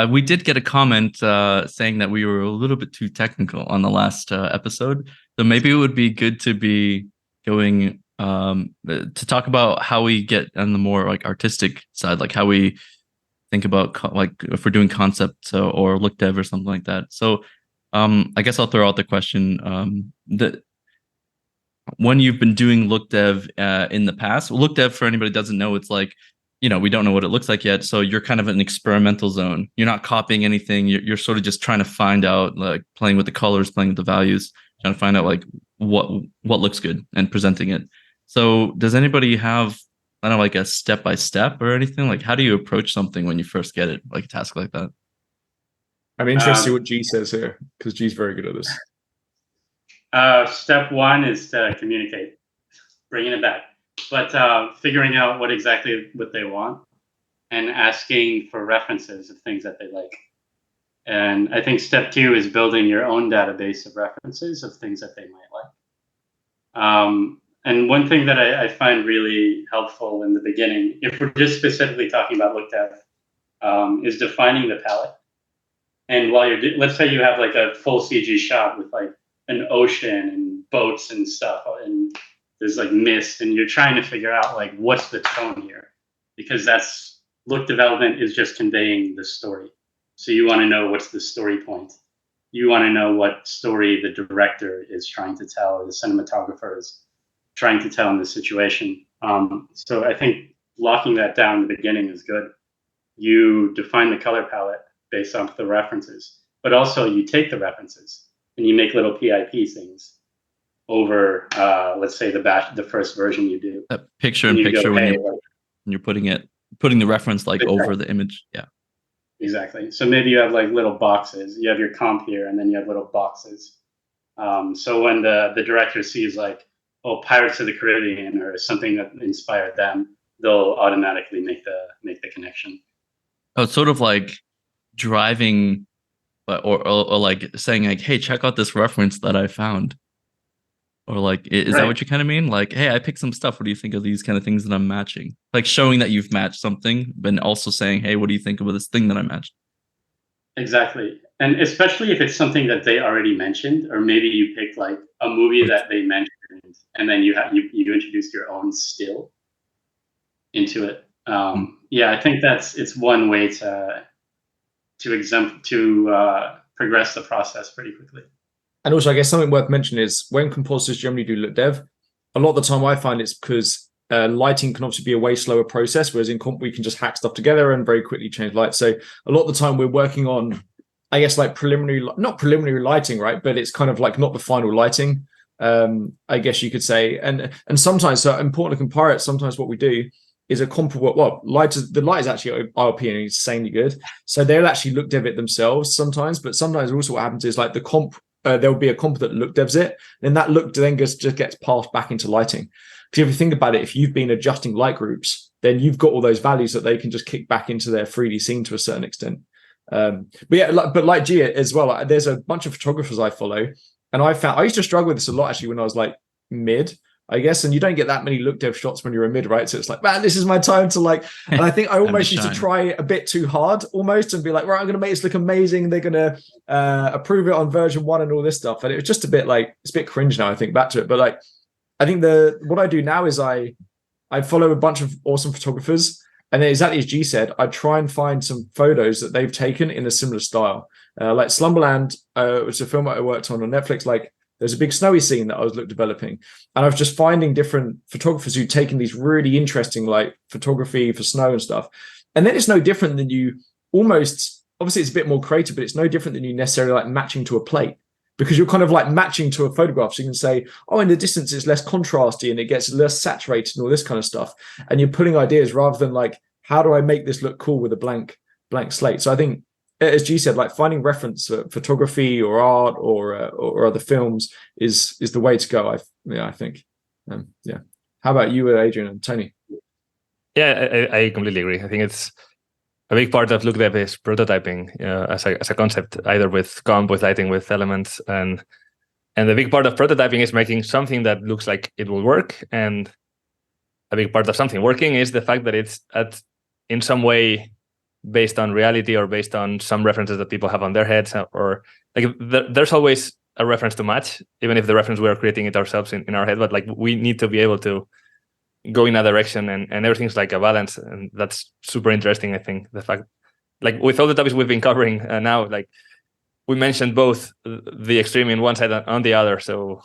We did get a comment saying that we were a little bit too technical on the last episode, so maybe it would be good to be going to talk about how we get on the more like artistic side, like how we think about like if we're doing concept or look dev or something like that. So I guess I'll throw out the question that. When you've been doing look dev in the past, look dev, for anybody who doesn't know, it's like we don't know what it looks like yet. So you're kind of in an experimental zone. You're not copying anything. You're sort of just trying to find out, like playing with the colors, playing with the values, trying to find out like what looks good and presenting it. So does anybody have, I don't know, like a step by step or anything? Like how do you approach something when you first get it, like a task like that? I'm interested to see what G says here, because G's very good at this. Step one is to communicate, bringing it back, but figuring out what they want and asking for references of things that they like. And I think step two is building your own database of references of things that they might like. And one thing that I find really helpful in the beginning, if we're just specifically talking about look dev, is defining the palette. And while let's say you have like a full CG shot with like an ocean and boats and stuff, and there's like mist, and you're trying to figure out like what's the tone here, because that's look development is just conveying the story. So you want to know what's the story point. You want to know what story the director is trying to tell, or the cinematographer is trying to tell in the situation. So I think locking that down in the beginning is good. You define the color palette based off the references, but also you take the references and you make little PIP things over, let's say the first version you do. That picture in picture when you're putting the reference like over the image. Yeah. Exactly. So maybe you have like little boxes. You have your comp here, and then you have little boxes. So when the director sees like, oh, Pirates of the Caribbean or something that inspired them, they'll automatically make the connection. Oh, it's sort of like driving, or like saying like, hey, check out this reference that I found. Or like, is that what you kind of mean? Like, hey, I picked some stuff. What do you think of these kind of things that I'm matching? Like showing that you've matched something, but also saying, hey, what do you think about this thing that I matched? Exactly. And especially if it's something that they already mentioned, or maybe you picked like a movie that they mentioned, and then you introduce your own still into it. Yeah, I think it's one way to progress the process pretty quickly. And also, I guess something worth mentioning is when compositors generally do look dev, a lot of the time I find it's because lighting can obviously be a way slower process, whereas in comp we can just hack stuff together and very quickly change light. So a lot of the time we're working on, I guess, like not preliminary lighting, right? But it's kind of like not the final lighting, I guess you could say. And sometimes, so important to compare it, sometimes what we do is a comp. Well, the light is actually RP and insanely good. So they'll actually look dev it themselves sometimes, but sometimes also what happens is like the comp, there'll be a comp that look devs it, and that look then just gets passed back into lighting. Because if you think about it, if you've been adjusting light groups, then you've got all those values that they can just kick back into their 3D scene to a certain extent. But yeah, but like Gia as well, there's a bunch of photographers I follow, and I used to struggle with this a lot actually when I was like mid, I guess, and you don't get that many look dev shots when you're a mid, right? So it's like, man, this is my time to like, and I think I almost used to try a bit too hard almost and be like, right, I'm going to make this look amazing. They're going to approve it on version 1 and all this stuff. And it was just a bit like, it's a bit cringe now, I think, back to it. But like, I think what I do now is I follow a bunch of awesome photographers, and then exactly as G said, I try and find some photos that they've taken in a similar style. Like Slumberland, which is a film that I worked on Netflix, like, there's a big snowy scene that I was developing, and I was just finding different photographers who'd taken these really interesting like photography for snow and stuff. And then it's no different than you almost, obviously it's a bit more creative, but it's no different than you necessarily like matching to a plate, because you're kind of like matching to a photograph. So you can say, oh, in the distance it's less contrasty and it gets less saturated and all this kind of stuff. And you're putting ideas rather than like, how do I make this look cool with a blank slate? So I think, as G said, like finding reference photography or art or other films is the way to go. I think. Yeah. How about you, Adrian and Tony? Yeah, I completely agree. I think it's a big part of look dev is prototyping as a concept, either with comp, with lighting, with elements, and the big part of prototyping is making something that looks like it will work. And a big part of something working is the fact that it's in some way based on reality or based on some references that people have on their heads, or like there's always a reference to match, even if the reference we are creating it ourselves in our head. But like we need to be able to go in a direction, and everything's like a balance, and that's super interesting. I think the fact, like with all the topics we've been covering now, like we mentioned both the extreme in one side and on the other. So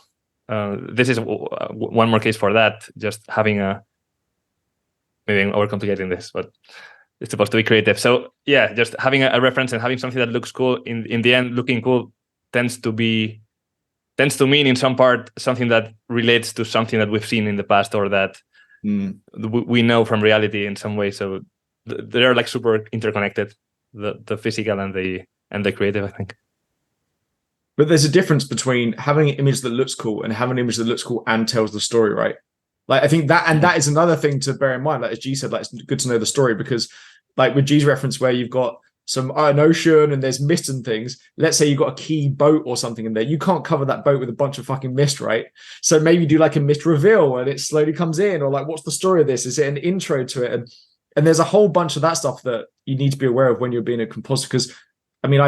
this is one more case for that. Just having maybe I'm overcomplicating this, but it's supposed to be creative. So yeah, just having a reference and having something that looks cool in the end, looking cool tends to mean in some part something that relates to something that we've seen in the past or that we know from reality in some way. So they're like super interconnected, the physical and the creative, I think. But there's a difference between having an image that looks cool and having an image that looks cool and tells the story, right? Like I think that is another thing to bear in mind. Like as G said, like it's good to know the story, because like with G's reference where you've got an ocean and there's mist and things, let's say you've got a key boat or something in there, you can't cover that boat with a bunch of fucking mist, right? So maybe do like a mist reveal and it slowly comes in, or like what's the story of this? Is it an intro to it? And there's a whole bunch of that stuff that you need to be aware of when you're being a compositor, because I mean,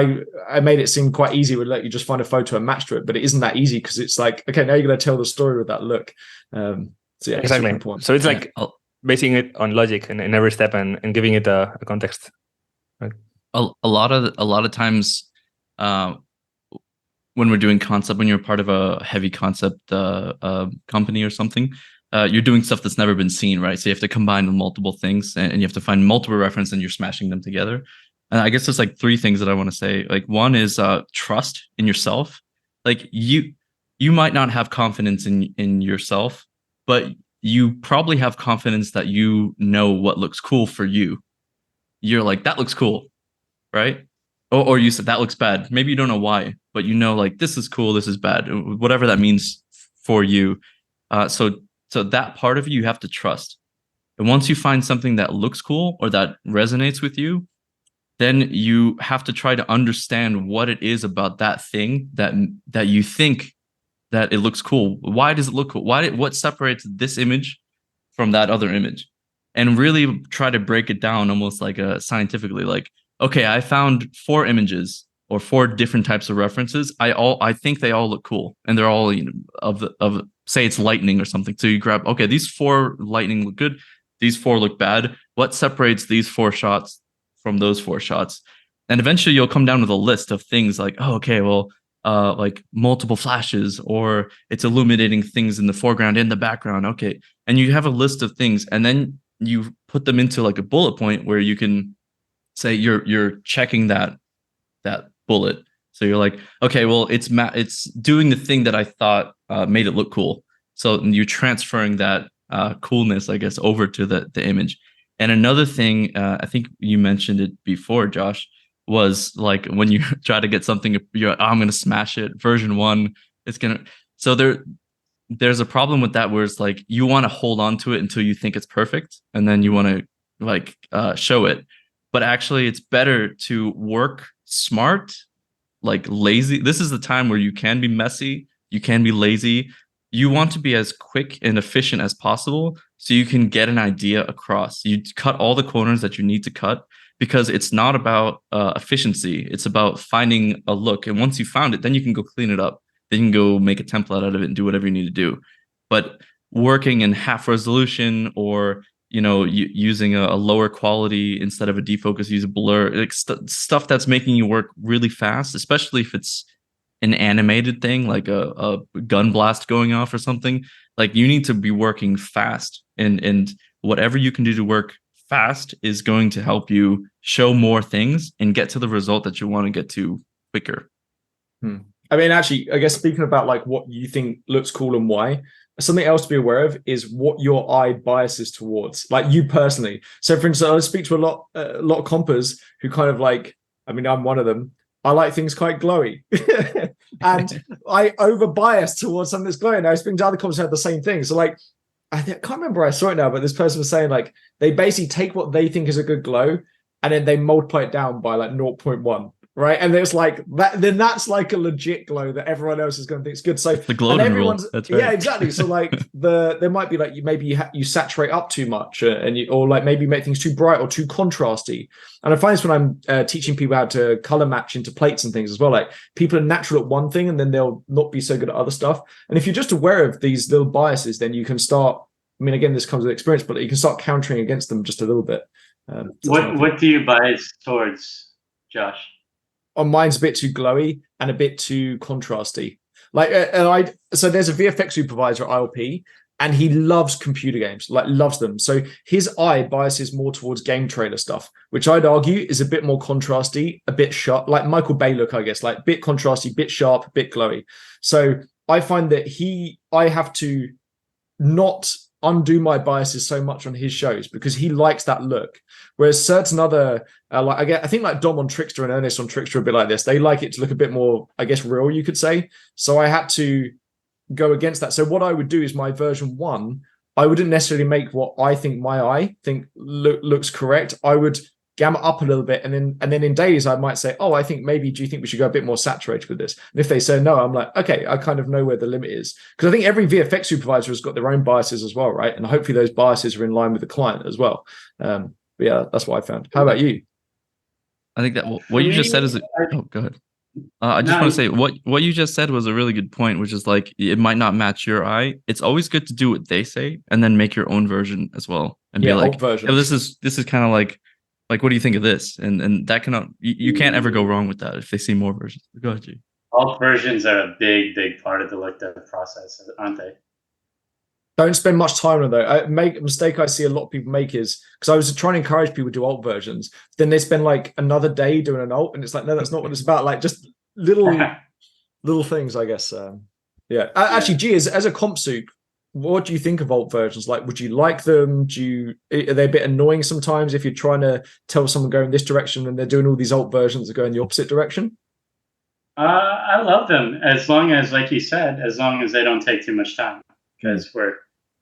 I made it seem quite easy with let you just find a photo and match to it, but it isn't that easy, because it's like, okay, now you're going to tell the story with that look. So yeah, exactly. So it's like basing it on logic in every step and giving it a context. Right? A lot of times, when we're doing concept, when you're part of a heavy concept company or something, you're doing stuff that's never been seen, right? So you have to combine multiple things, and you have to find multiple references, and you're smashing them together. And I guess there's like three things that I want to say. Like one is trust in yourself. Like you might not have confidence in yourself, but you probably have confidence that you know what looks cool for you. You're like, that looks cool, right? Or you said that looks bad. Maybe you don't know why, but you know, like this is cool, this is bad, whatever that means for you. So that part of you have to trust. And once you find something that looks cool or that resonates with you, then you have to try to understand what it is about that thing that you think that it looks cool. Why does it look cool? What separates this image from that other image? And really try to break it down almost like scientifically. Like, okay, I found 4 images or 4 different types of references. I think they all look cool, and they're all, you know, of say it's lightning or something. So you grab, okay, these 4 lightning look good. These 4 look bad. What separates these 4 shots from those 4 shots? And eventually you'll come down with a list of things like, oh, okay, well, like multiple flashes, or it's illuminating things in the foreground and the background. Okay. And you have a list of things, and then you put them into like a bullet point where you can say you're checking that bullet. So you're like, okay, well, it's doing the thing that I thought made it look cool. So you're transferring that coolness, I guess, over to the image. And another thing, I think you mentioned it before, Josh, was like when you try to get something, I'm going to smash it. Version 1, it's going to. So there's a problem with that where it's like you want to hold on to it until you think it's perfect, and then you want to like show it. But actually, it's better to work smart, like lazy. This is the time where you can be messy, you can be lazy. You want to be as quick and efficient as possible so you can get an idea across. You cut all the corners that you need to cut, because it's not about efficiency. It's about finding a look. And once you found it, then you can go clean it up. Then you can go make a template out of it and do whatever you need to do. But working in half resolution, or, you know, using a lower quality instead of a defocus, use a blur, like stuff that's making you work really fast, especially if it's an animated thing like a gun blast going off or something. Like you need to be working fast, and whatever you can do to work fast is going to help you show more things and get to the result that you want to get to quicker. I mean, actually, I guess speaking about like what you think looks cool and why, something else to be aware of is what your eye biases towards, like you personally. So for instance, I speak to a lot of compers who kind of like, I mean, I'm one of them. I like things quite glowy, and I over bias towards something that's glowing. I was speaking to other compers who had the same thing. So like, I can't remember where I saw it now, but this person was saying like they basically take what they think is a good glow, and then they multiply it down by like 0.1. Right, and it's like that. Then that's like a legit glow that everyone else is going to think is good. So the glow rule. That's right. Yeah, exactly. So like there might be like you saturate up too much, or like maybe make things too bright or too contrasty. And I find this when I'm teaching people how to color match into plates and things as well. Like people are natural at one thing, and then they'll not be so good at other stuff. And if you're just aware of these little biases, then you can start. I mean, again, this comes with experience, but you can start countering against them just a little bit. What do you bias towards, Josh? On mine's a bit too glowy and a bit too contrasty. Like, so there's a VFX supervisor at ILP, and he loves computer games, like loves them. So his eye biases more towards game trailer stuff, which I'd argue is a bit more contrasty, a bit sharp, like Michael Bay look, I guess, like bit contrasty, bit sharp, bit glowy. So I find that I have to not undo my biases so much on his shows because he likes that look. Whereas certain other, I think like Dom on Trickster and Ernest on Trickster are a bit like this. They like it to look a bit more, I guess, real, you could say. So I had to go against that. So what I would do is my version 1, I wouldn't necessarily make what I think my eye looks correct. I would gamma up a little bit, and then in days I might say, oh, I think maybe, do you think we should go a bit more saturated with this? And if they say no, I'm like, okay, I kind of know where the limit is, because I think every VFX supervisor has got their own biases as well, right? And hopefully those biases are in line with the client as well. But yeah, that's what I found. How about you? I think that what you just said is oh, go ahead. I just want to say what you just said was a really good point, which is like, it might not match your eye. It's always good to do what they say and then make your own version as well, and be like, oh, this is kind of like what do you think of this? And that cannot, you can't ever go wrong with that if they see more versions. Go ahead, G. Alt versions are a big part of the look dev process, aren't they? Don't spend much time on it, though. A mistake I see a lot of people make is, because I was trying to encourage people to do alt versions, then they spend like another day doing an alt, and it's like, no, that's not what it's about. Like just little things, I guess. Yeah. Actually, G, as a comp soup, what do you think of alt versions? Like, would you like them? Are they a bit annoying sometimes if you're trying to tell someone go in this direction and they're doing all these alt versions that go in the opposite direction? I love them, as long as, like you said, as long as they don't take too much time, because we're,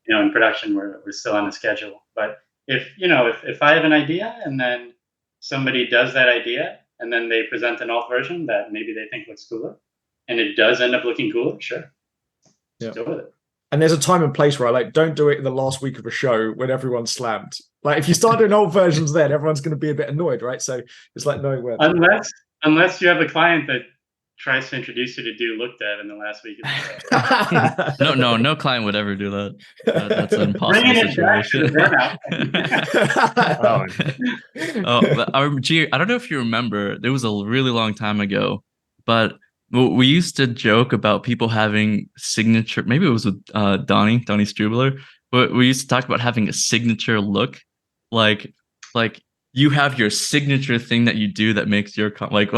in production, we're still on a schedule. But if I have an idea and then somebody does that idea and then they present an alt version that maybe they think looks cooler, and it does end up looking cooler, sure, let's go with it. And there's a time and place where I like, don't do it in the last week of a show when everyone's slammed. Like if you start doing old versions, then everyone's going to be a bit annoyed, right? So it's like knowing when. Unless you have a client that tries to introduce you to do look dev in the last week of the show. No client would ever do that. That's an impossible situation. I don't know if you remember, there was a really long time ago, but we used to joke about people having signature, maybe it was with Donnie Strubler, but we used to talk about having a signature look, like you have your signature thing that you do that makes your like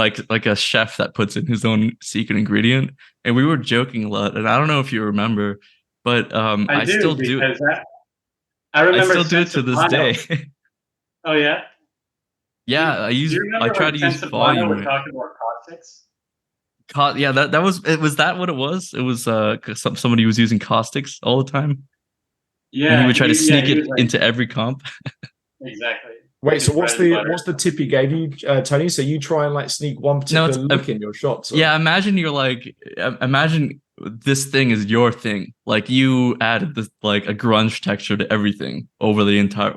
a chef that puts in his own secret ingredient. And we were joking a lot, and I don't know if you remember, but I still do. I remember. I still do it to this day. Oh yeah. Yeah, I try to use volume. We're talking about caustics. Yeah, that was it. Was that what it was? It was somebody was using caustics all the time. Yeah, and he would try to sneak it into every comp. Exactly. Wait, so what's the tip he gave you, Tony? So you try and like sneak one particular look in your shots. Or? Yeah, imagine this thing is your thing. Like you added this like a grunge texture to everything over the entire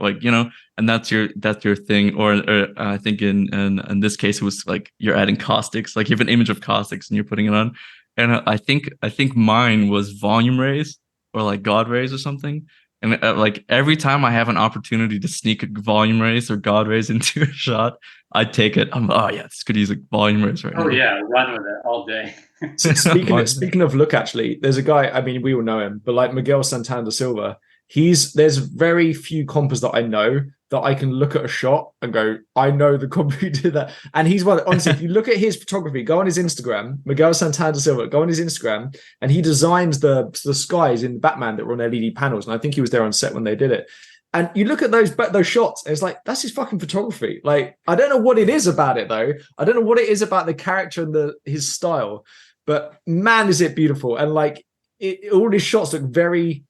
and that's your thing. Or I think in this case it was like you're adding caustics. Like you have an image of caustics and you're putting it on. And I think mine was volume rays or like God rays or something. And like every time I have an opportunity to sneak a volume raise or God raise into a shot, I take it. I'm this could use a volume raise right now. Oh yeah, run with it all day. So speaking of look, actually, there's a guy. I mean, we all know him, but like Miguel Santana da Silva, there's very few compers that I know that I can look at a shot and go, I know the comp who did that. And he's one. Honestly, if you look at his photography, go on his Instagram, Miguel Santana da Silva, go on his Instagram, and he designs the skies in Batman that were on LED panels. And I think he was there on set when they did it. And you look at those shots, and it's like, that's his fucking photography. Like, I don't know what it is about it, though. I don't know what it is about the character and his style. But man, is it beautiful. And like, all his shots look very...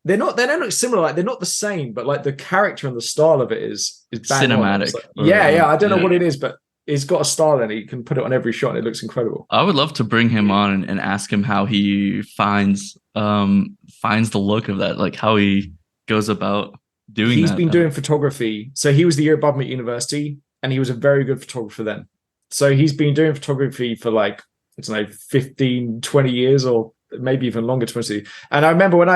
they don't look similar, like they're not the same, but like the character and the style of it is cinematic. Like, yeah. I don't know what it is, but it's got a style and you can put it on every shot and it looks incredible. I would love to bring him on and ask him how he finds the look of that, like how he goes about doing He's been doing photography. So he was the year above me at university and he was a very good photographer then. So he's been doing photography for like, I don't know, 15, 20 years or maybe even longer, 20. And I remember when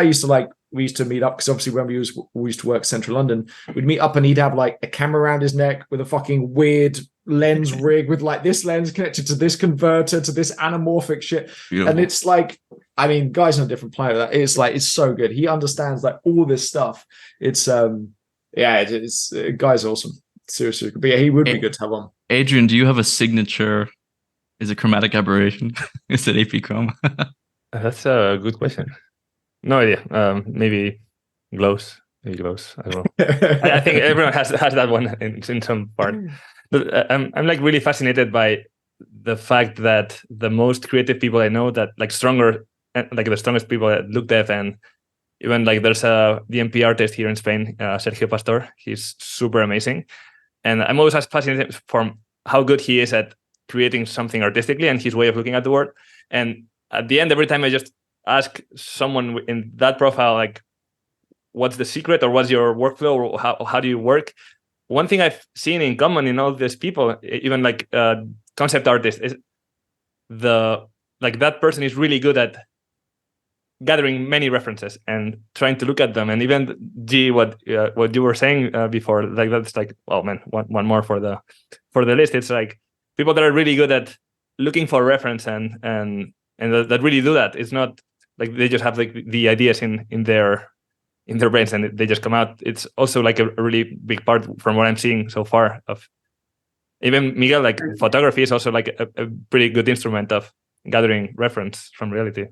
we used to meet up, because obviously when we used to work Central London, we'd meet up and he'd have like a camera around his neck with a fucking weird lens rig with like this lens connected to this converter to this anamorphic shit. Beautiful. And it's like, I mean, guys on a different planet. That it's like, it's so good. He understands like all this stuff. It's it's guy's awesome. Seriously. But yeah, he would be good to have on. Adrian, do you have a signature? Is it chromatic aberration? Is it AP chroma? That's a good question. No idea. Maybe glows. Maybe glows. I don't know. I think everyone has that one in some part. But I'm like really fascinated by the fact that the most creative people I know, that like stronger, like the strongest people at Look Dev, and even like there's the MP artist here in Spain, Sergio Pastor. He's super amazing, and I'm always fascinated from how good he is at creating something artistically and his way of looking at the world. And at the end, every time I just ask someone in that profile, like, what's the secret or what's your workflow or how do you work? One thing I've seen in common in all these people, even like concept artists, is that person is really good at gathering many references and trying to look at them. And even what you were saying before, like that's like, well, man, one more for the list. It's like people that are really good at looking for reference and that really do that. It's not like they just have like the ideas in their brains and they just come out. It's also like a really big part from what I'm seeing so far of even Miguel, like photography is also like a pretty good instrument of gathering reference from reality.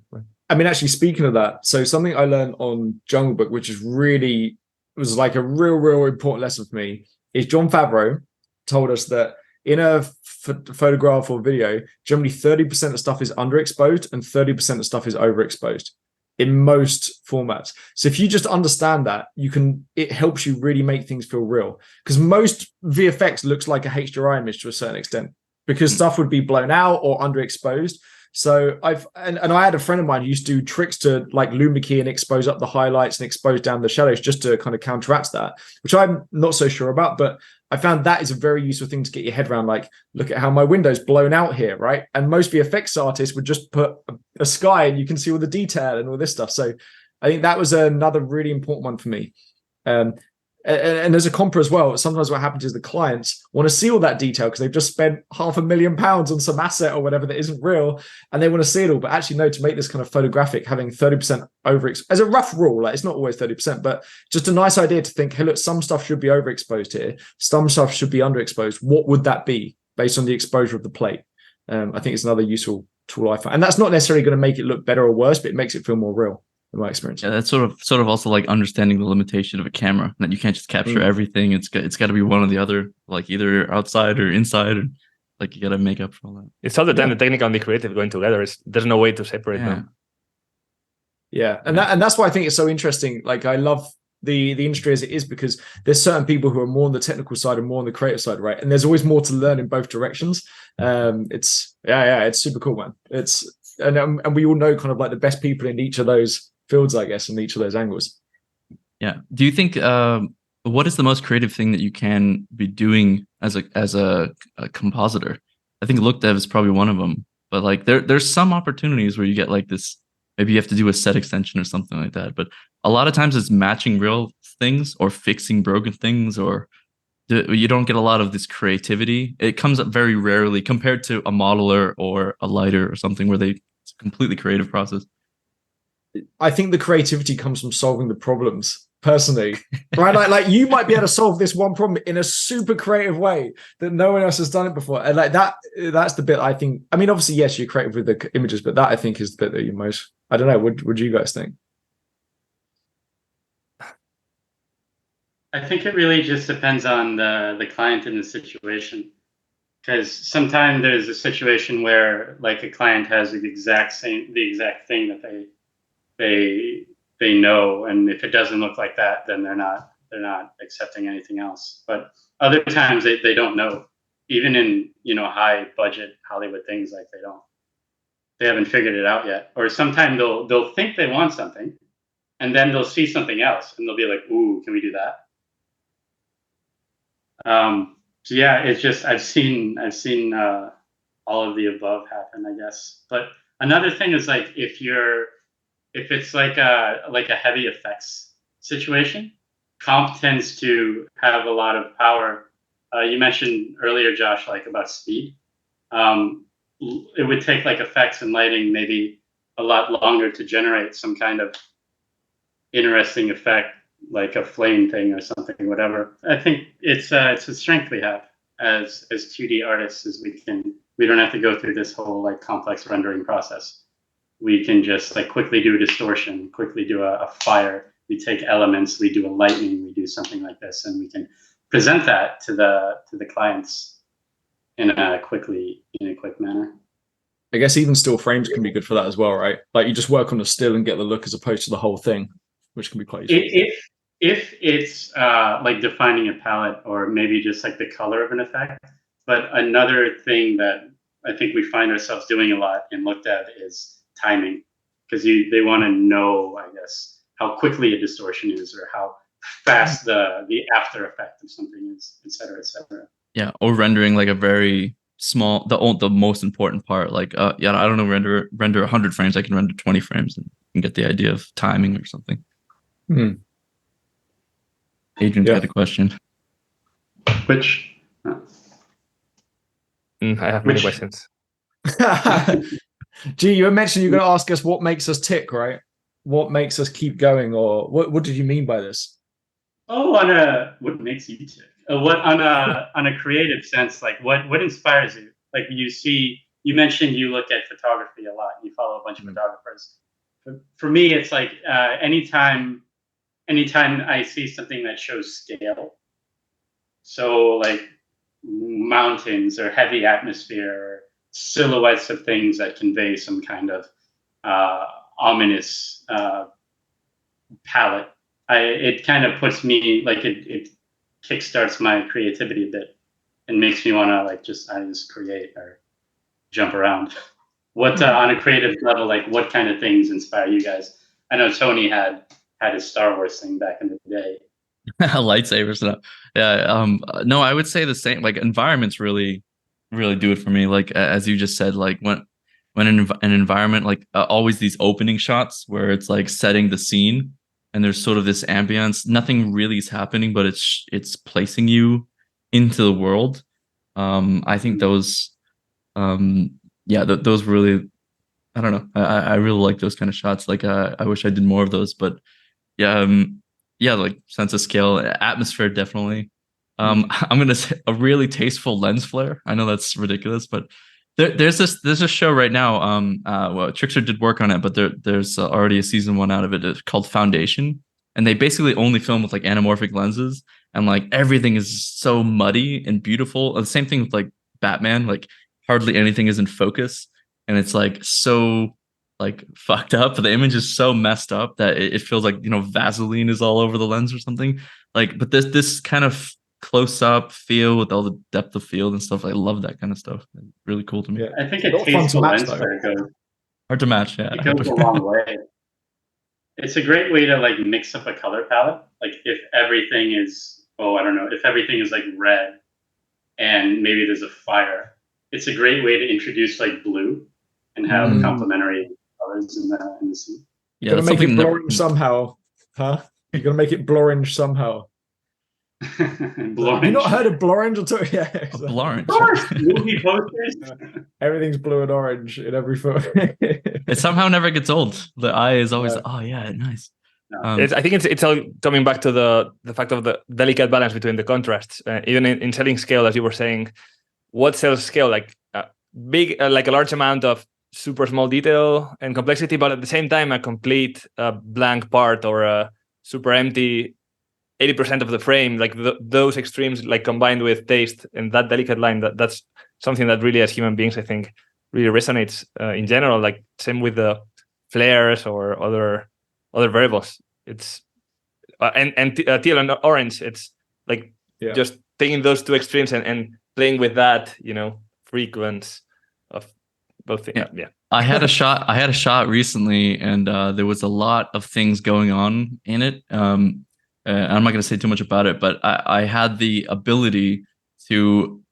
I mean, actually, speaking of that, so something I learned on Jungle Book, which was like a real important lesson for me, is John Favreau told us that in a photograph or video, generally 30% of stuff is underexposed and 30% of stuff is overexposed in most formats. So if you just understand that, it helps you really make things feel real. Because most VFX looks like a HDRI image to a certain extent, because stuff would be blown out or underexposed. So I had a friend of mine who used to do tricks to like luma key and expose up the highlights and expose down the shadows just to kind of counteract that, which I'm not so sure about, but I found that is a very useful thing to get your head around. Like, look at how my window's blown out here, right? And most VFX artists would just put a sky and you can see all the detail and all this stuff. So I think that was another really important one for me. And as a comper as well, sometimes what happens is the clients want to see all that detail because they've just spent £500,000 on some asset or whatever that isn't real, and they want to see it all. But actually, no, to make this kind of photographic, having 30% as a rough rule, like it's not always 30%, but just a nice idea to think, hey, look, some stuff should be overexposed here, some stuff should be underexposed. What would that be based on the exposure of the plate? I think it's another useful tool I find, and that's not necessarily going to make it look better or worse, but it makes it feel more real. In my experience, yeah, that's sort of also like understanding the limitation of a camera, that you can't just capture everything. It's got to be one or the other, like either outside or inside, or like you got to make up for all that. It's all the time the technical and the creative going together. There's no way to separate them. Yeah, and that's why I think it's so interesting. Like I love the industry as it is, because there's certain people who are more on the technical side and more on the creative side, right? And there's always more to learn in both directions. It's super cool, man. And we all know kind of like the best people in each of those fields, I guess, in each of those angles. Yeah. Do you think what is the most creative thing that you can be doing as a compositor? I think look dev is probably one of them, but like there's some opportunities where you get like this, maybe you have to do a set extension or something like that, but a lot of times it's matching real things or fixing broken things, or you don't get a lot of this creativity. It comes up very rarely compared to a modeler or a lighter or something where it's a completely creative process. I think the creativity comes from solving the problems personally, right? Like you might be able to solve this one problem in a super creative way that no one else has done it before. And like that's the bit I think, I mean, obviously, yes, you're creative with the images, but that I think is the bit that you're most, I don't know, what do you guys think? I think it really just depends on the client and the situation. Because sometimes there's a situation where like a client has the exact thing that they know, and if it doesn't look like that, then they're not accepting anything else. But other times they don't know, even in high budget Hollywood things, like they haven't figured it out yet. Or sometimes they'll think they want something, and then they'll see something else and they'll be like, ooh, can we do that? So yeah, it's just I've seen all of the above happen, I guess. But another thing is like if it's like a heavy effects situation, comp tends to have a lot of power you mentioned earlier, Josh, like about speed. It would take like effects and lighting maybe a lot longer to generate some kind of interesting effect, like a flame thing or something, whatever. I think it's a strength we have as 2D artists, is we don't have to go through this whole like complex rendering process. We can just like quickly do a distortion, quickly do a fire. We take elements, we do a lightning, we do something like this, and we can present that to the clients in a quick manner. I guess even still frames can be good for that as well, right? Like you just work on the still and get the look as opposed to the whole thing, which can be quite useful. If it's like defining a palette or maybe just like the color of an effect. But another thing that I think we find ourselves doing a lot and looked at is timing, because they want to know, I guess, how quickly a distortion is or how fast the after effect of something is, et cetera, et cetera. Yeah, or rendering like a very small, the most important part. Like, yeah, I don't know, render 100 frames. I can render 20 frames and get the idea of timing or something. Adrian's got a question. Which? I have many questions. Gee, you mentioned you're going to ask us what makes us tick, right? What makes us keep going, or what did you mean by this? Oh, what makes you tick? What on a creative sense, like what inspires you? Like you mentioned you look at photography a lot. You follow a bunch of photographers. For me, it's like anytime I see something that shows scale, so like mountains or heavy atmosphere, or silhouettes of things that convey some kind of ominous palette. It kind of puts me like it kickstarts my creativity a bit and makes me want to like just create or jump around. What on a creative level, like what kind of things inspire you guys? I know Tony had his Star Wars thing back in the day. Lightsabers. Yeah. No, I would say the same. Like environments really do it for me. Like as you just said, like when an environment, like always these opening shots where it's like setting the scene and there's sort of this ambience. Nothing really is happening, but it's placing you into the world. I think those, those really, I don't know. I really like those kind of shots. Like I wish I did more of those, but yeah, like sense of scale, atmosphere, definitely. I'm gonna say a really tasteful lens flare. I know that's ridiculous, but there's a show right now. Well, Trickster did work on it, but there's already a season 1 out of it. It's called Foundation, and they basically only film with like anamorphic lenses, and like everything is so muddy and beautiful. And the same thing with like Batman, like hardly anything is in focus, and it's like so like fucked up. The image is so messed up that it feels like, you know, Vaseline is all over the lens or something. Like, but this kind of close up feel with all the depth of field and stuff. I love that kind of stuff. It's really cool to me. Yeah, I think a tasteful lens flare goes hard to match. Yeah, it goes a long way. It's a great way to like mix up a color palette. Like if everything is, if everything is like red and maybe there's a fire, it's a great way to introduce like blue and have complementary colors in the scene. You're gonna make it blorange somehow, huh? You're gonna make it blorange somehow. Have you not heard of blorange at all? Yeah, exactly. Blorange. Movie posters. Everything's blue and orange in every photo. It somehow never gets old. The eye is always, oh yeah, nice. I think it's all coming back to the fact of the delicate balance between the contrasts. Even in selling scale, as you were saying, what sells scale? Like big, like a large amount of super small detail and complexity, but at the same time, a complete blank part or a super empty 80% of the frame. Like those extremes, like combined with taste and that delicate line, that's something that really, as human beings, I think, really resonates in general. Like same with the flares or other variables. It's and teal and orange. It's like just taking those two extremes and playing with that, you know, frequency of both things. Yeah. I had a shot recently, and there was a lot of things going on in it. I'm not going to say too much about it, but I had the ability to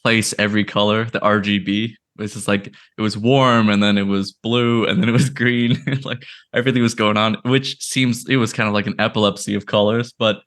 place every color, the RGB. It's just like it was warm, and then it was blue, and then it was green. Like everything was going on, which it was kind of like an epilepsy of colors. But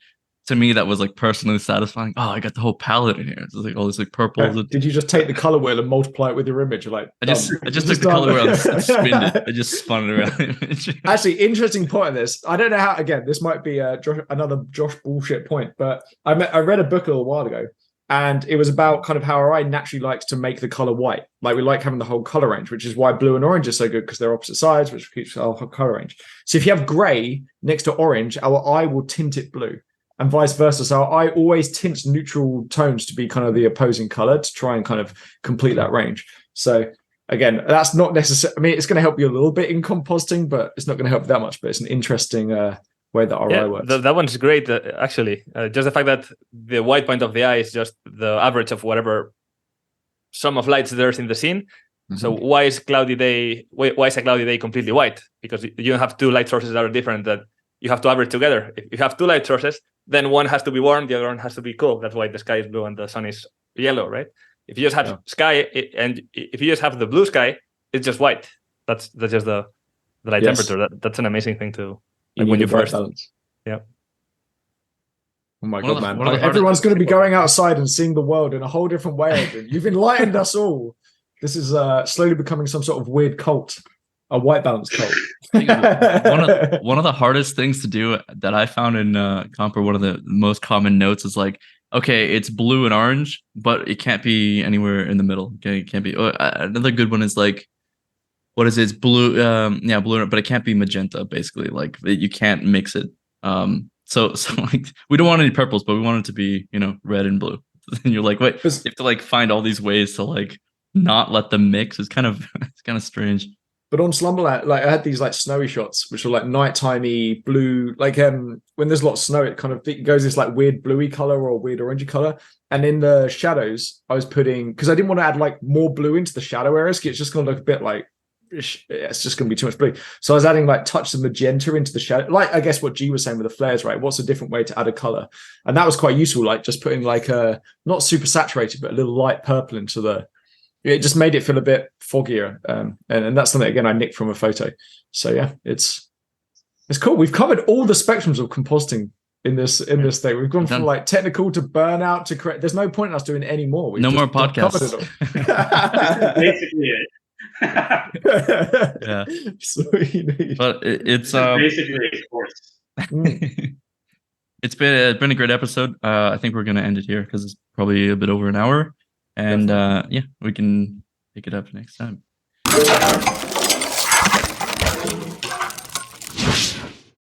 to me that was like personally satisfying. Oh, I got the whole palette in here. It's like all these like purples. Did you just take the color wheel and multiply it with your image? You're like, I just took the color wheel and spinned it. I just spun it around the image. Actually, interesting point on this. I don't know how. Again, this might be another Josh bullshit point, but I read a book a little while ago, and it was about kind of how our eye naturally likes to make the color white. Like we like having the whole color range, which is why blue and orange are so good because they're opposite sides, which keeps our whole color range. So if you have gray next to orange, our eye will tint it blue, and vice versa. So our eye always tints neutral tones to be kind of the opposing color to try and kind of complete that range. So again, that's not necessary. I mean, it's going to help you a little bit in compositing, but it's not going to help that much. But it's an interesting way that our eye works. That one's great, actually. Just the fact that the white point of the eye is just the average of whatever sum of lights there's in the scene. Mm-hmm. So why is a cloudy day completely white? Because you don't have two light sources that are different that you have to average together. If you have two light sources, then one has to be warm, the other one has to be cool. That's why the sky is blue and the sun is yellow, right? If you just have sky, and if you just have the blue sky, it's just white. That's just the light temperature. That's an amazing thing to when you first balance. Yeah. Oh my god, man! Everyone's going to be going outside and seeing the world in a whole different way. Adrian. You've enlightened us all. This is slowly becoming some sort of weird cult, a white balance cult. one of the hardest things to do that I found in comp, or one of the most common notes is like, okay, it's blue and orange, but it can't be anywhere in the middle. Okay, it can't be. Another good one is like, what is it? It's blue, blue, but it can't be magenta. Basically, like you can't mix it. So like we don't want any purples, but we want it to be, red and blue. And you're like, wait, you have to like find all these ways to like not let them mix. It's kind of strange. But on Slumberland, like I had these like snowy shots, which were like nighttimey blue. Like when there's a lot of snow, it goes this like weird bluey color or weird orangey color. And in the shadows, I was putting, because I didn't want to add like more blue into the shadow areas. It's just going to look a bit like it's just going to be too much blue. So I was adding like touch of magenta into the shadow. Like I guess what G was saying with the flares, right? What's a different way to add a color? And that was quite useful. Like just putting like a not super saturated, but a little light purple into the. It just made it feel a bit foggier, and that's something again I nicked from a photo. So yeah, it's cool. We've covered all the spectrums of compositing in this thing. We've gone from like technical to burnout to create. There's no point in us doing any more. We've no more podcasts. Basically it. Yeah. Sweet. But it's basically a course. It's been a great episode. I think we're gonna end it here because it's probably a bit over an hour. And we can pick it up next time.